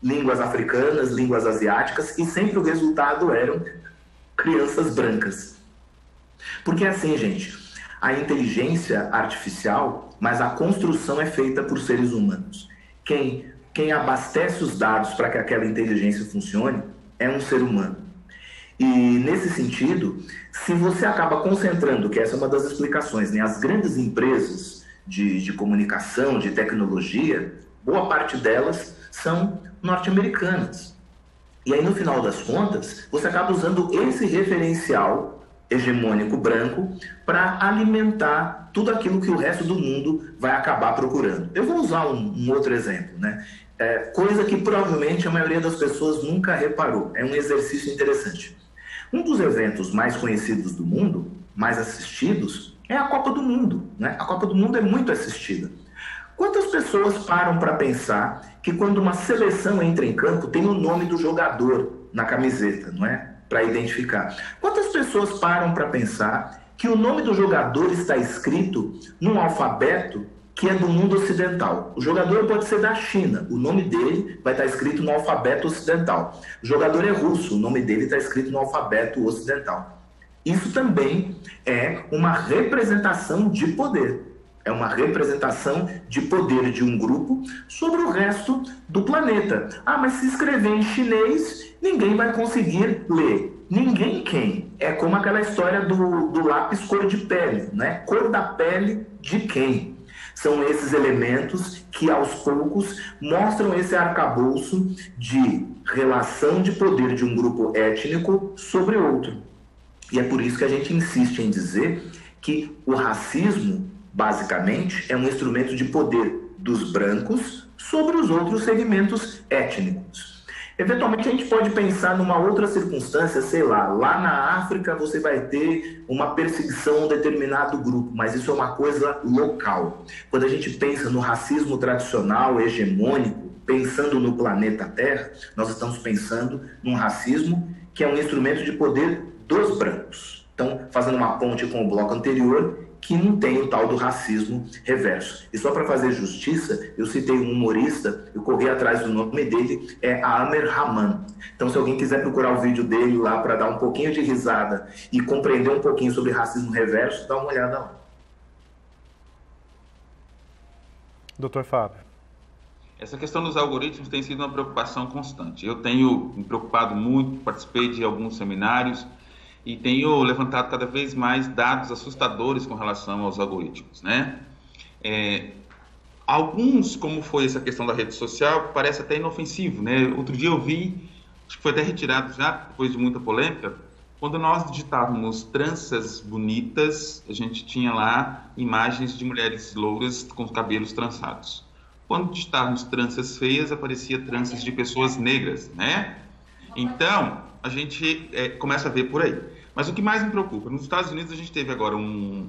Línguas africanas, línguas asiáticas, e sempre o resultado eram crianças brancas. Porque assim, gente, a inteligência artificial, mas a construção é feita por seres humanos. Quem abastece os dados para que aquela inteligência funcione é um ser humano. E nesse sentido, se você acaba concentrando, que essa é uma das explicações, né, as grandes empresas de comunicação, de tecnologia, boa parte delas são norte-americanas. E aí, no final das contas, você acaba usando esse referencial hegemônico branco para alimentar tudo aquilo que o resto do mundo vai acabar procurando. Eu vou usar um outro exemplo, né? Coisa que provavelmente a maioria das pessoas nunca reparou. É um exercício interessante. Um dos eventos mais conhecidos do mundo, mais assistidos, é a Copa do Mundo, né? A Copa do Mundo é muito assistida. Quantas pessoas param para pensar que quando uma seleção entra em campo tem o nome do jogador na camiseta, não é? Para identificar. Quantas pessoas param para pensar que o nome do jogador está escrito num alfabeto que é do mundo ocidental. O jogador pode ser da China, o nome dele vai estar escrito no alfabeto ocidental. O jogador é russo, o nome dele está escrito no alfabeto ocidental. Isso também é uma representação de poder. É uma representação de poder de um grupo sobre o resto do planeta. Ah, mas se escrever em chinês, ninguém vai conseguir ler. Ninguém quem? É como aquela história do lápis cor de pele, né? Cor da pele de quem? São esses elementos que, aos poucos, mostram esse arcabouço de relação de poder de um grupo étnico sobre outro. E é por isso que a gente insiste em dizer que o racismo, basicamente, é um instrumento de poder dos brancos sobre os outros segmentos étnicos. Eventualmente, a gente pode pensar numa outra circunstância, sei lá na África você vai ter uma perseguição a um determinado grupo, mas isso é uma coisa local. Quando a gente pensa no racismo tradicional, hegemônico, pensando no planeta Terra, nós estamos pensando num racismo que é um instrumento de poder dos brancos. Então, fazendo uma ponte com o bloco anterior, que não tem o tal do racismo reverso. E só para fazer justiça, eu citei um humorista, eu corri atrás do nome dele, é Amer Rahman. Então, se alguém quiser procurar o vídeo dele lá para dar um pouquinho de risada e compreender um pouquinho sobre racismo reverso, dá uma olhada lá. Dr. Fábio. Essa questão dos algoritmos tem sido uma preocupação constante. Eu tenho me preocupado muito, participei de alguns seminários, e tenho levantado cada vez mais dados assustadores com relação aos algoritmos, né? Alguns, como foi essa questão da rede social, parece até inofensivo, né? Outro dia eu vi, acho que foi até retirado já, depois de muita polêmica, quando nós digitávamos tranças bonitas, a gente tinha lá imagens de mulheres louras com cabelos trançados. Quando digitávamos tranças feias, aparecia tranças de pessoas negras, né? Então, a gente começa a ver por aí. Mas o que mais me preocupa, nos Estados Unidos a gente teve agora um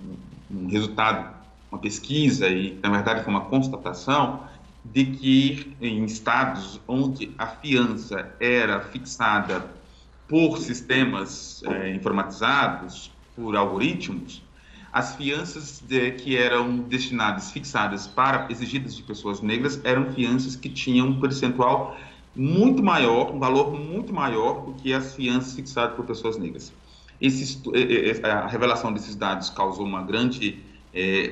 resultado, uma pesquisa, e na verdade foi uma constatação, de que em estados onde a fiança era fixada por sistemas informatizados, por algoritmos, as fianças que eram destinadas, fixadas para exigidas de pessoas negras, eram fianças que tinham um percentual muito maior, um valor muito maior do que as fianças fixadas por pessoas negras. A revelação desses dados causou uma grande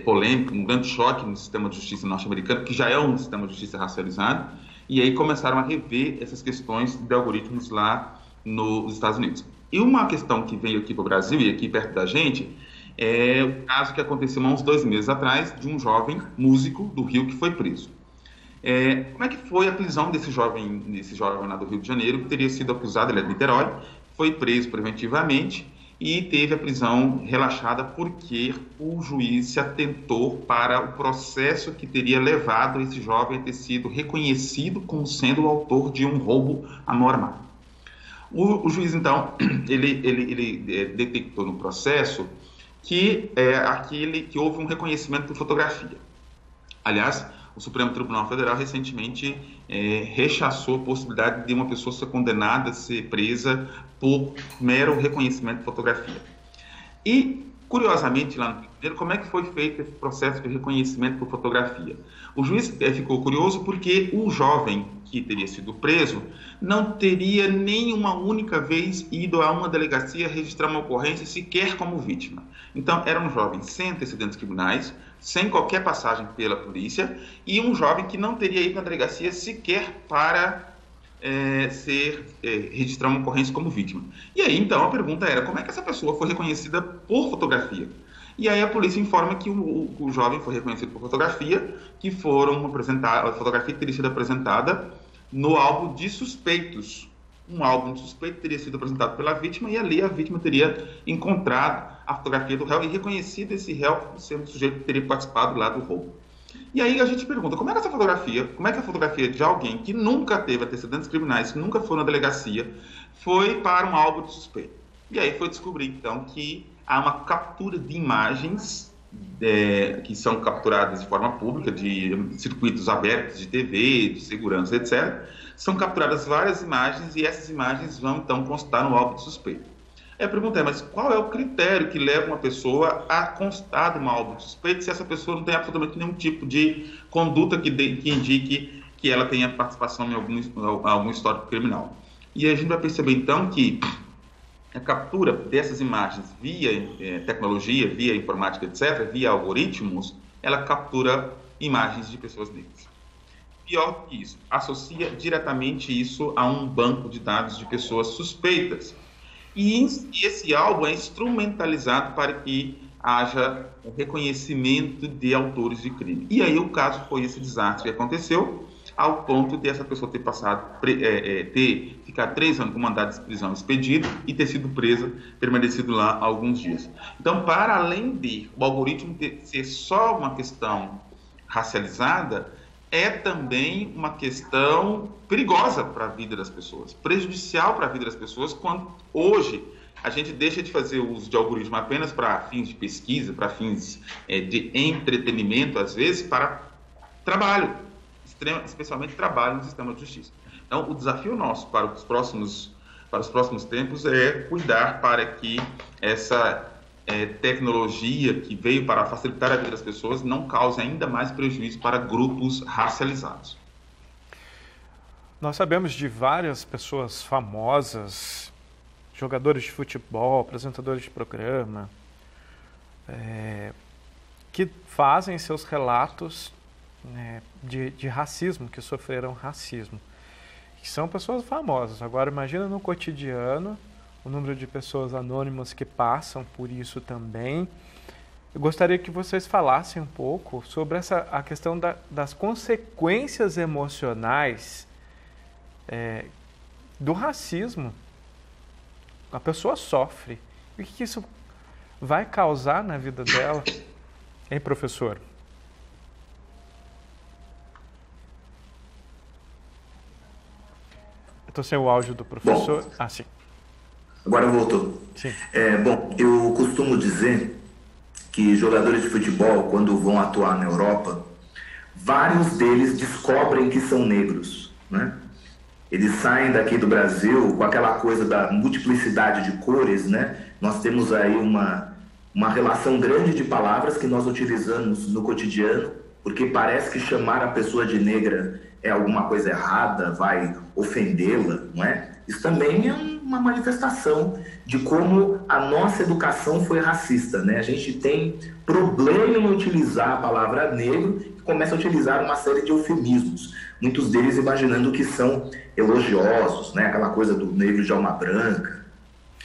polêmica, um grande choque no sistema de justiça norte-americano, que já é um sistema de justiça racializado, e aí começaram a rever essas questões de algoritmos lá nos Estados Unidos. E uma questão que veio aqui para o Brasil e aqui perto da gente é o caso que aconteceu há uns 2 meses atrás de um jovem músico do Rio que foi preso. Como é que foi a prisão desse jovem lá do Rio de Janeiro, que teria sido acusado, ele é de Niterói, foi preso preventivamente e teve a prisão relaxada porque o juiz se atentou para o processo que teria levado esse jovem a ter sido reconhecido como sendo o autor de um roubo à mão armada. O juiz, então, ele detectou no processo que houve um reconhecimento por fotografia. Aliás, o Supremo Tribunal Federal recentemente rechaçou a possibilidade de uma pessoa ser condenada a ser presa por mero reconhecimento de fotografia. E, curiosamente, lá no Rio de Janeiro, como é que foi feito esse processo de reconhecimento por fotografia? O juiz ficou curioso porque o jovem que teria sido preso não teria nem uma única vez ido a uma delegacia registrar uma ocorrência sequer como vítima. Então, era um jovem sem antecedentes criminais, sem qualquer passagem pela polícia, e um jovem que não teria ido na delegacia sequer para registrar uma ocorrência como vítima. E aí, então, a pergunta era, como é que essa pessoa foi reconhecida por fotografia? E aí a polícia informa que o jovem foi reconhecido por fotografia, que a fotografia teria sido apresentada no álbum de suspeitos. Um álbum de suspeito teria sido apresentado pela vítima e ali a vítima teria encontrado a fotografia do réu e reconhecido esse réu como sendo o sujeito que teria participado lá do roubo. E aí a gente pergunta, como é que a fotografia de alguém que nunca teve antecedentes criminais, que nunca foi na delegacia, foi para um álbum de suspeito? E aí foi descobrir, então, que há uma captura de imagens que são capturadas de forma pública, de circuitos abertos de TV, de segurança, etc. São capturadas várias imagens e essas imagens vão, então, constar no álbum de suspeito. Aí a pergunta é, mas qual é o critério que leva uma pessoa a constar de uma alvo suspeito se essa pessoa não tem absolutamente nenhum tipo de conduta que indique que ela tenha participação em algum histórico criminal? E a gente vai perceber, então, que a captura dessas imagens via tecnologia, via informática, etc., via algoritmos, ela captura imagens de pessoas negras. Pior que isso, associa diretamente isso a um banco de dados de pessoas suspeitas. E esse alvo é instrumentalizado para que haja um reconhecimento de autores de crime. E aí o caso foi esse desastre que aconteceu, ao ponto de essa pessoa ter ficado 3 anos com mandado de prisão expedido e ter sido presa, permanecido lá alguns dias. Então, para além de o algoritmo ser só uma questão racializada, é também uma questão perigosa para a vida das pessoas, prejudicial para a vida das pessoas, quando hoje a gente deixa de fazer uso de algoritmo apenas para fins de pesquisa, para fins de entretenimento, às vezes, para trabalho, especialmente trabalho no sistema de justiça. Então, o desafio nosso para os próximos tempos é cuidar para que essa tecnologia que veio para facilitar a vida das pessoas não cause ainda mais prejuízo para grupos racializados. Nós sabemos de várias pessoas famosas, jogadores de futebol, apresentadores de programa, que fazem seus relatos de racismo, que sofreram racismo. Que são pessoas famosas. Agora, imagina no cotidiano o número de pessoas anônimas que passam por isso também. Eu gostaria que vocês falassem um pouco sobre a questão das consequências emocionais do racismo. A pessoa sofre. E o que isso vai causar na vida dela? Hein, professor? Eu estou sem o áudio do professor. Bom, sim. Agora voltou. Sim. Bom, eu costumo dizer que jogadores de futebol, quando vão atuar na Europa, vários deles descobrem que são negros, né? Eles saem daqui do Brasil com aquela coisa da multiplicidade de cores, né? Nós temos aí uma relação grande de palavras que nós utilizamos no cotidiano, porque parece que chamar a pessoa de negra é alguma coisa errada, vai ofendê-la, não é? Isso também é uma manifestação de como a nossa educação foi racista, né? A gente tem problema em utilizar a palavra negro e começa a utilizar uma série de eufemismos, muitos deles imaginando que são elogiosos, né? Aquela coisa do negro de alma branca,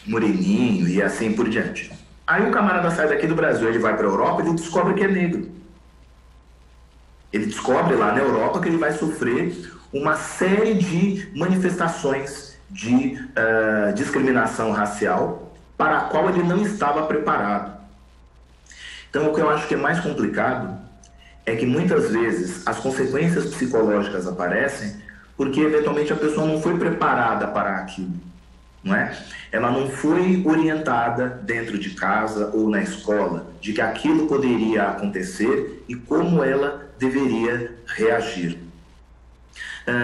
moreninho e assim por diante. Aí o camarada sai daqui do Brasil, ele vai para a Europa e ele descobre que é negro. Ele descobre lá na Europa que ele vai sofrer uma série de manifestações de discriminação racial para a qual ele não estava preparado. Então, o que eu acho que é mais complicado é que muitas vezes as consequências psicológicas aparecem porque eventualmente a pessoa não foi preparada para aquilo, não é? Ela não foi orientada dentro de casa ou na escola de que aquilo poderia acontecer e como ela deveria reagir.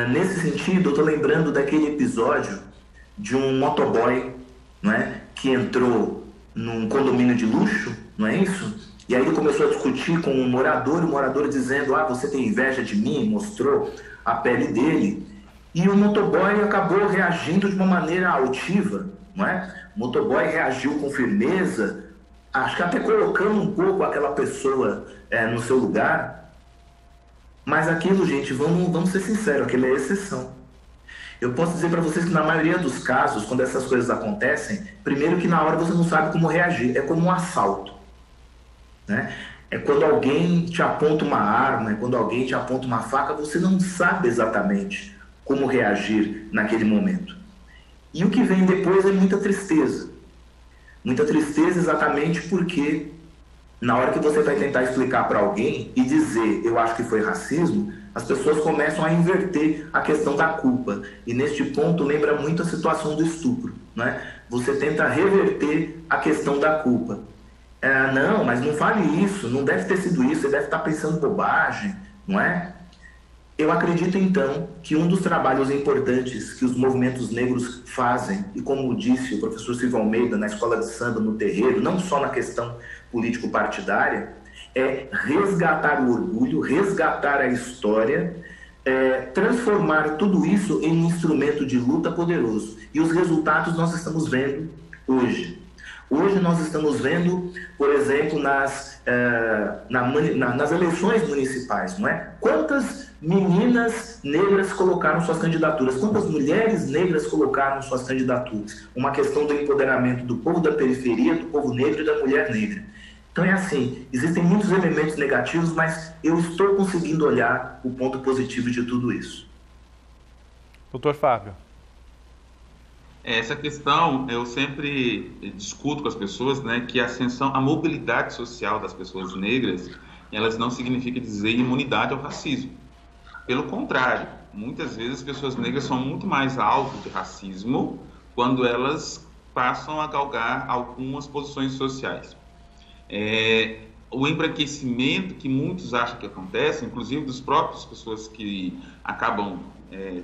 Nesse sentido, eu estou lembrando daquele episódio de um motoboy, não é? Que entrou num condomínio de luxo, não é isso? E aí ele começou a discutir com o morador dizendo: você tem inveja de mim? Mostrou a pele dele. E o motoboy acabou reagindo de uma maneira altiva, não é? O motoboy reagiu com firmeza, acho que até colocando um pouco aquela pessoa no seu lugar. Mas aquilo, gente, vamos ser sinceros, aquilo é exceção. Eu posso dizer para vocês que na maioria dos casos, quando essas coisas acontecem, primeiro que na hora você não sabe como reagir, é como um assalto, né? É quando alguém te aponta uma arma, é quando alguém te aponta uma faca, você não sabe exatamente como reagir naquele momento. E o que vem depois é muita tristeza. Muita tristeza exatamente porque na hora que você vai tentar explicar para alguém e dizer, eu acho que foi racismo, as pessoas começam a inverter a questão da culpa. E neste ponto lembra muito a situação do estupro, né? Você tenta reverter a questão da culpa. Não, mas não fale isso, não deve ter sido isso, você deve estar pensando bobagem, não é? Eu acredito, então, que um dos trabalhos importantes que os movimentos negros fazem, e como disse o professor Silvio Almeida na Escola de Samba, no terreiro, não só na questão político-partidária, é resgatar o orgulho, resgatar a história, transformar tudo isso em um instrumento de luta poderoso. E os resultados nós estamos vendo hoje. Hoje nós estamos vendo, por exemplo, nas eleições municipais, não é? Quantas meninas negras colocaram suas candidaturas? Quantas mulheres negras colocaram suas candidaturas? Uma questão do empoderamento do povo da periferia, do povo negro e da mulher negra. Então é assim, existem muitos elementos negativos, mas eu estou conseguindo olhar o ponto positivo de tudo isso. Doutor Fábio. Essa questão eu sempre discuto com as pessoas, né, que a ascensão, a mobilidade social das pessoas negras, elas não significa dizer imunidade ao racismo. Pelo contrário, muitas vezes as pessoas negras são muito mais alvo de racismo quando elas passam a galgar algumas posições sociais. O embranquecimento que muitos acham que acontece, inclusive dos próprios pessoas que acabam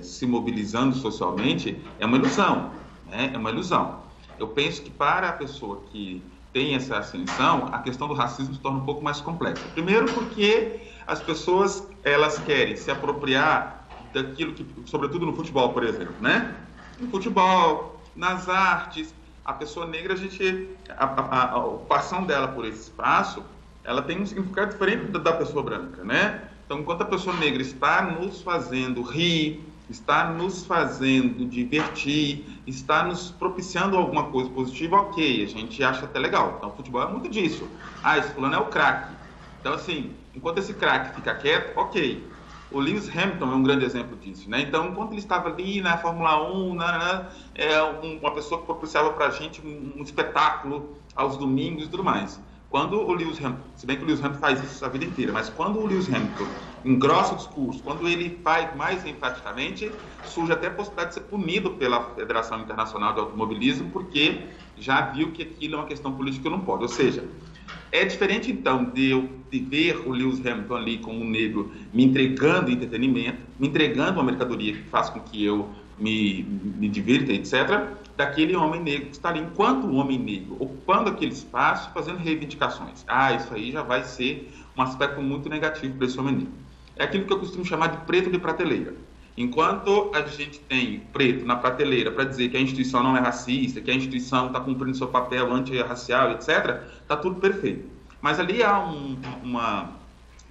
se mobilizando socialmente, é uma ilusão. É uma ilusão. Eu penso que para a pessoa que tem essa ascensão, a questão do racismo se torna um pouco mais complexa. Primeiro porque as pessoas, elas querem se apropriar daquilo que, sobretudo no futebol, por exemplo, né? No futebol, nas artes, a pessoa negra, a ocupação dela por esse espaço, ela tem um significado diferente da pessoa branca, né? Então, enquanto a pessoa negra está nos fazendo rir, está nos fazendo divertir, está nos propiciando alguma coisa positiva, ok, a gente acha até legal. Então, o futebol é muito disso. Esse fulano é o craque. Então, assim, enquanto esse craque fica quieto, ok. O Lewis Hamilton é um grande exemplo disso, né? Então, enquanto ele estava ali na Fórmula 1, uma pessoa que propiciava para a gente um espetáculo aos domingos e tudo mais. Quando o Lewis Hamilton, se bem que o Lewis Hamilton faz isso a vida inteira, mas quando o Lewis Hamilton engrossa o discurso, quando ele faz mais enfaticamente, surge até a possibilidade de ser punido pela Federação Internacional de Automobilismo, porque já viu que aquilo é uma questão política que não pode. Ou seja, é diferente então de ver o Lewis Hamilton ali como um negro me entregando entretenimento, me entregando uma mercadoria que faz com que eu me divirta, etc., daquele homem negro que está ali, enquanto o homem negro, ocupando aquele espaço, fazendo reivindicações. Isso aí já vai ser um aspecto muito negativo para esse homem negro. É aquilo que eu costumo chamar de preto de prateleira. Enquanto a gente tem preto na prateleira para dizer que a instituição não é racista, que a instituição está cumprindo seu papel antirracial, etc., está tudo perfeito. Mas ali há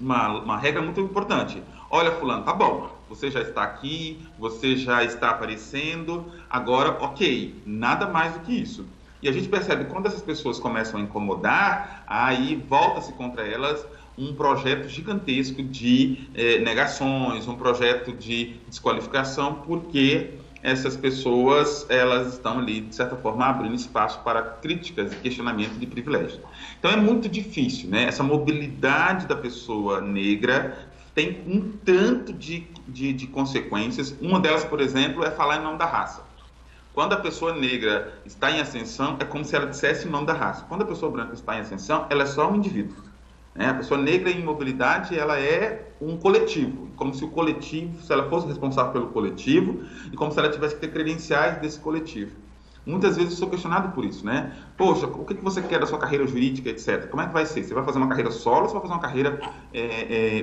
uma regra muito importante. Olha, fulano, tá bom, você já está aqui, você já está aparecendo, agora, ok, nada mais do que isso. E a gente percebe que quando essas pessoas começam a incomodar, aí volta-se contra elas um projeto gigantesco de negações, um projeto de desqualificação, porque essas pessoas, elas estão ali, de certa forma, abrindo espaço para críticas e questionamento de privilégios. Então é muito difícil, né? Essa mobilidade da pessoa negra tem um tanto de consequências. Uma delas, por exemplo, é falar em nome da raça. Quando a pessoa negra está em ascensão, é como se ela dissesse em nome da raça. Quando a pessoa branca está em ascensão, ela é só um indivíduo. A pessoa negra em mobilidade, ela é um coletivo, como se o coletivo, se ela fosse responsável pelo coletivo e como se ela tivesse que ter credenciais desse coletivo. Muitas vezes eu sou questionado por isso, né? Poxa, o que você quer da sua carreira jurídica, etc. Como é que vai ser? Você vai fazer uma carreira solo ou você vai fazer uma carreira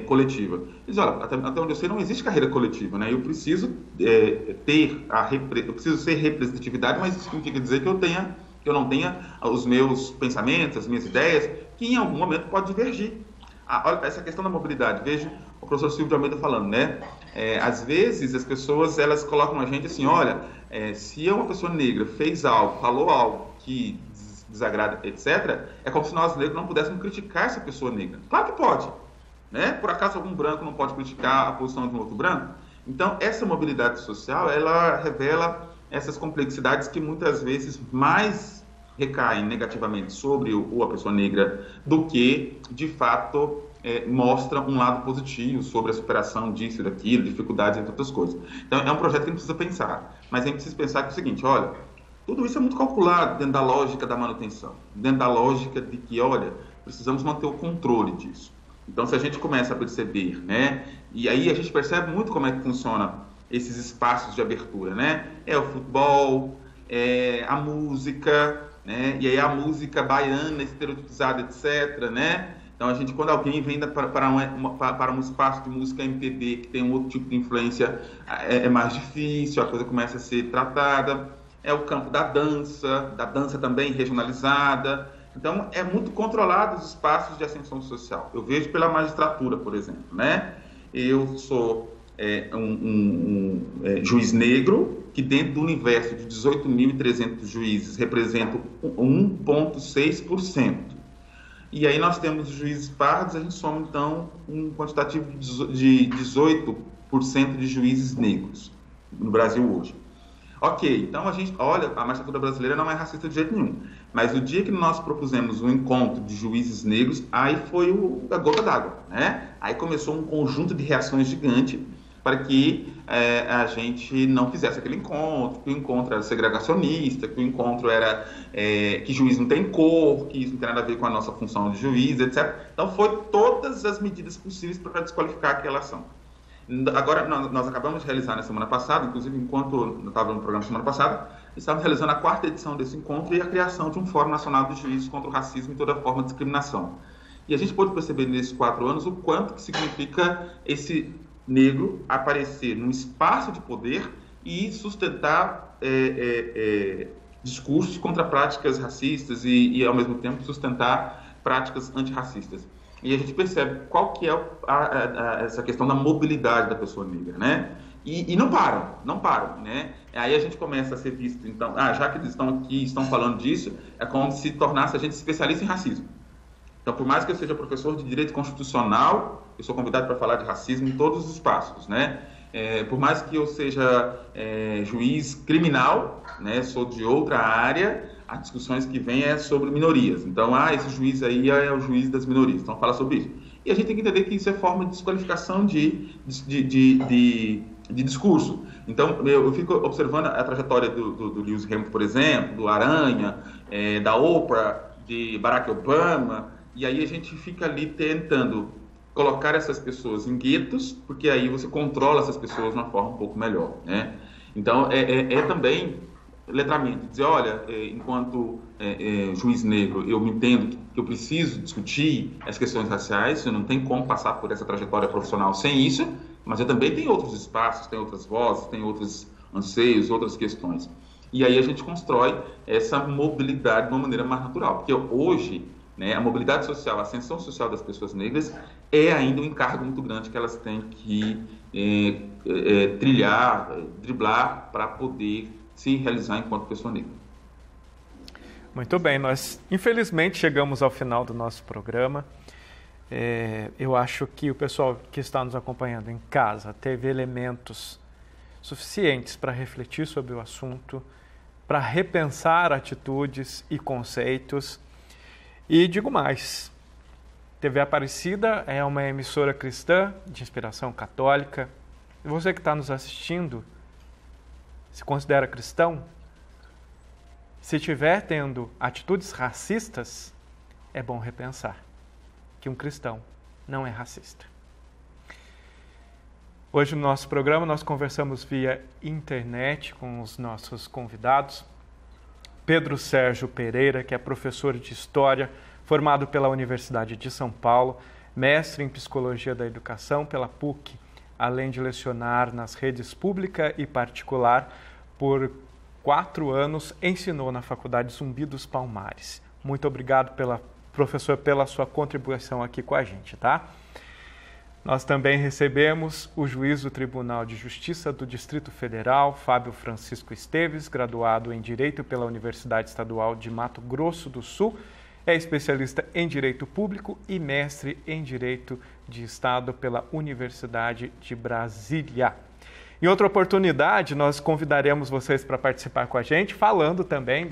coletiva? Diz, olha, até onde eu sei não existe carreira coletiva, né? Eu preciso eu preciso ser representatividade, mas isso significa dizer que eu não tenha os meus pensamentos, as minhas ideias, que em algum momento pode divergir. Olha, essa questão da mobilidade, veja o professor Silvio de Almeida falando, né? Às vezes as pessoas, elas colocam a gente assim, olha, se uma pessoa negra fez algo, falou algo que desagrada, etc., é como se nós negros não pudéssemos criticar essa pessoa negra. Claro que pode, né? Por acaso algum branco não pode criticar a posição de um outro branco? Então, essa mobilidade social, ela revela essas complexidades que muitas vezes mais recaem negativamente sobre a pessoa negra do que, de fato, mostra um lado positivo sobre a superação disso e daquilo, dificuldades, entre outras coisas. Então, é um projeto que a gente precisa pensar, mas a gente precisa pensar que é o seguinte, olha, tudo isso é muito calculado dentro da lógica da manutenção, dentro da lógica de que, olha, precisamos manter o controle disso. Então, se a gente começa a perceber, né, e aí a gente percebe muito como é que funciona esses espaços de abertura, né? É o futebol, é a música, né? E aí a música baiana, estereotipizada, etc., né? Então, quando alguém vem para um espaço de música MPB que tem um outro tipo de influência, é mais difícil, a coisa começa a ser tratada. É o campo da dança também regionalizada. Então, é muito controlado os espaços de ascensão social. Eu vejo pela magistratura, por exemplo, né? Eu sou juiz negro, que dentro do universo de 18.300 juízes representa 1,6%. E aí nós temos os juízes pardos, a gente soma, então, um quantitativo de 18% de juízes negros no Brasil hoje. Ok, então a gente olha, a magistratura brasileira não é racista de jeito nenhum, mas o dia que nós propusemos um encontro de juízes negros, aí foi a gota d'água, né? Aí começou um conjunto de reações gigante para que a gente não fizesse aquele encontro, que o encontro era segregacionista, que o encontro era que juiz não tem cor, que isso não tem nada a ver com a nossa função de juiz, etc. Então foi todas as medidas possíveis para desqualificar aquela ação. Agora, nós acabamos de realizar na semana passada, inclusive enquanto eu estava no programa semana passada, estávamos realizando a 4ª edição desse encontro e a criação de um Fórum Nacional dos Juízes contra o Racismo e toda forma de discriminação. E a gente pôde perceber nesses 4 anos o quanto que significa esse negro aparecer num espaço de poder e sustentar discursos contra práticas racistas e, ao mesmo tempo, sustentar práticas antirracistas. E a gente percebe qual que é essa questão da mobilidade da pessoa negra, né? E não param, né? Aí a gente começa a ser visto, então, já que eles estão aqui, estão falando disso, é como se tornasse a gente especialista em racismo. Então, por mais que eu seja professor de direito constitucional, eu sou convidado para falar de racismo em todos os espaços, né? Por mais que eu seja juiz criminal, né? Sou de outra área, as discussões que vêm é sobre minorias. Então, esse juiz aí é o juiz das minorias. Então, fala sobre isso. E a gente tem que entender que isso é forma de desqualificação de discurso. Então, eu fico observando a trajetória do Lewis Hamilton, por exemplo, do Aranha, da Oprah, de Barack Obama, e aí a gente fica ali tentando colocar essas pessoas em guetos, porque aí você controla essas pessoas de uma forma um pouco melhor, né? Então, também letramento, dizer, olha, enquanto juiz negro, eu me entendo que eu preciso discutir as questões raciais, eu não tenho como passar por essa trajetória profissional sem isso, mas eu também tenho outros espaços, tenho outras vozes, tenho outros anseios, outras questões. E aí a gente constrói essa mobilidade de uma maneira mais natural, porque hoje, né, a mobilidade social, a ascensão social das pessoas negras é ainda um encargo muito grande que elas têm que driblar para poder se realizar enquanto pessoa negra. Muito bem, nós infelizmente chegamos ao final do nosso programa. Eu acho que o pessoal que está nos acompanhando em casa teve elementos suficientes para refletir sobre o assunto, para repensar atitudes e conceitos. E digo mais, TV Aparecida é uma emissora cristã de inspiração católica. E você que está nos assistindo, se considera cristão? Se estiver tendo atitudes racistas, é bom repensar que um cristão não é racista. Hoje no nosso programa nós conversamos via internet com os nossos convidados. Pedro Sérgio Pereira, que é professor de História, formado pela Universidade de São Paulo, mestre em Psicologia da Educação pela PUC, além de lecionar nas redes pública e particular. Por 4 anos, ensinou na Faculdade Zumbi dos Palmares. Muito obrigado, professor, pela sua contribuição aqui com a gente, tá? Nós também recebemos o juiz do Tribunal de Justiça do Distrito Federal, Fábio Francisco Esteves, graduado em Direito pela Universidade Estadual de Mato Grosso do Sul, é especialista em Direito Público e mestre em Direito de Estado pela Universidade de Brasília. Em outra oportunidade, nós convidaremos vocês para participar com a gente, falando também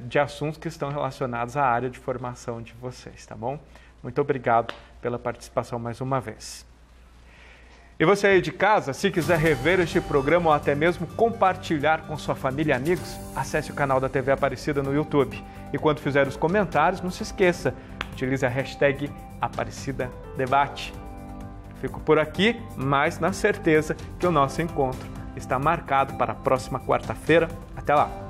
de assuntos que estão relacionados à área de formação de vocês, tá bom? Muito obrigado pela participação mais uma vez. E você aí de casa, se quiser rever este programa ou até mesmo compartilhar com sua família e amigos, acesse o canal da TV Aparecida no YouTube. E quando fizer os comentários, não se esqueça utilize a hashtag Aparecida Debate. Fico por aqui, mas na certeza que o nosso encontro está marcado para a próxima quarta-feira. Até lá!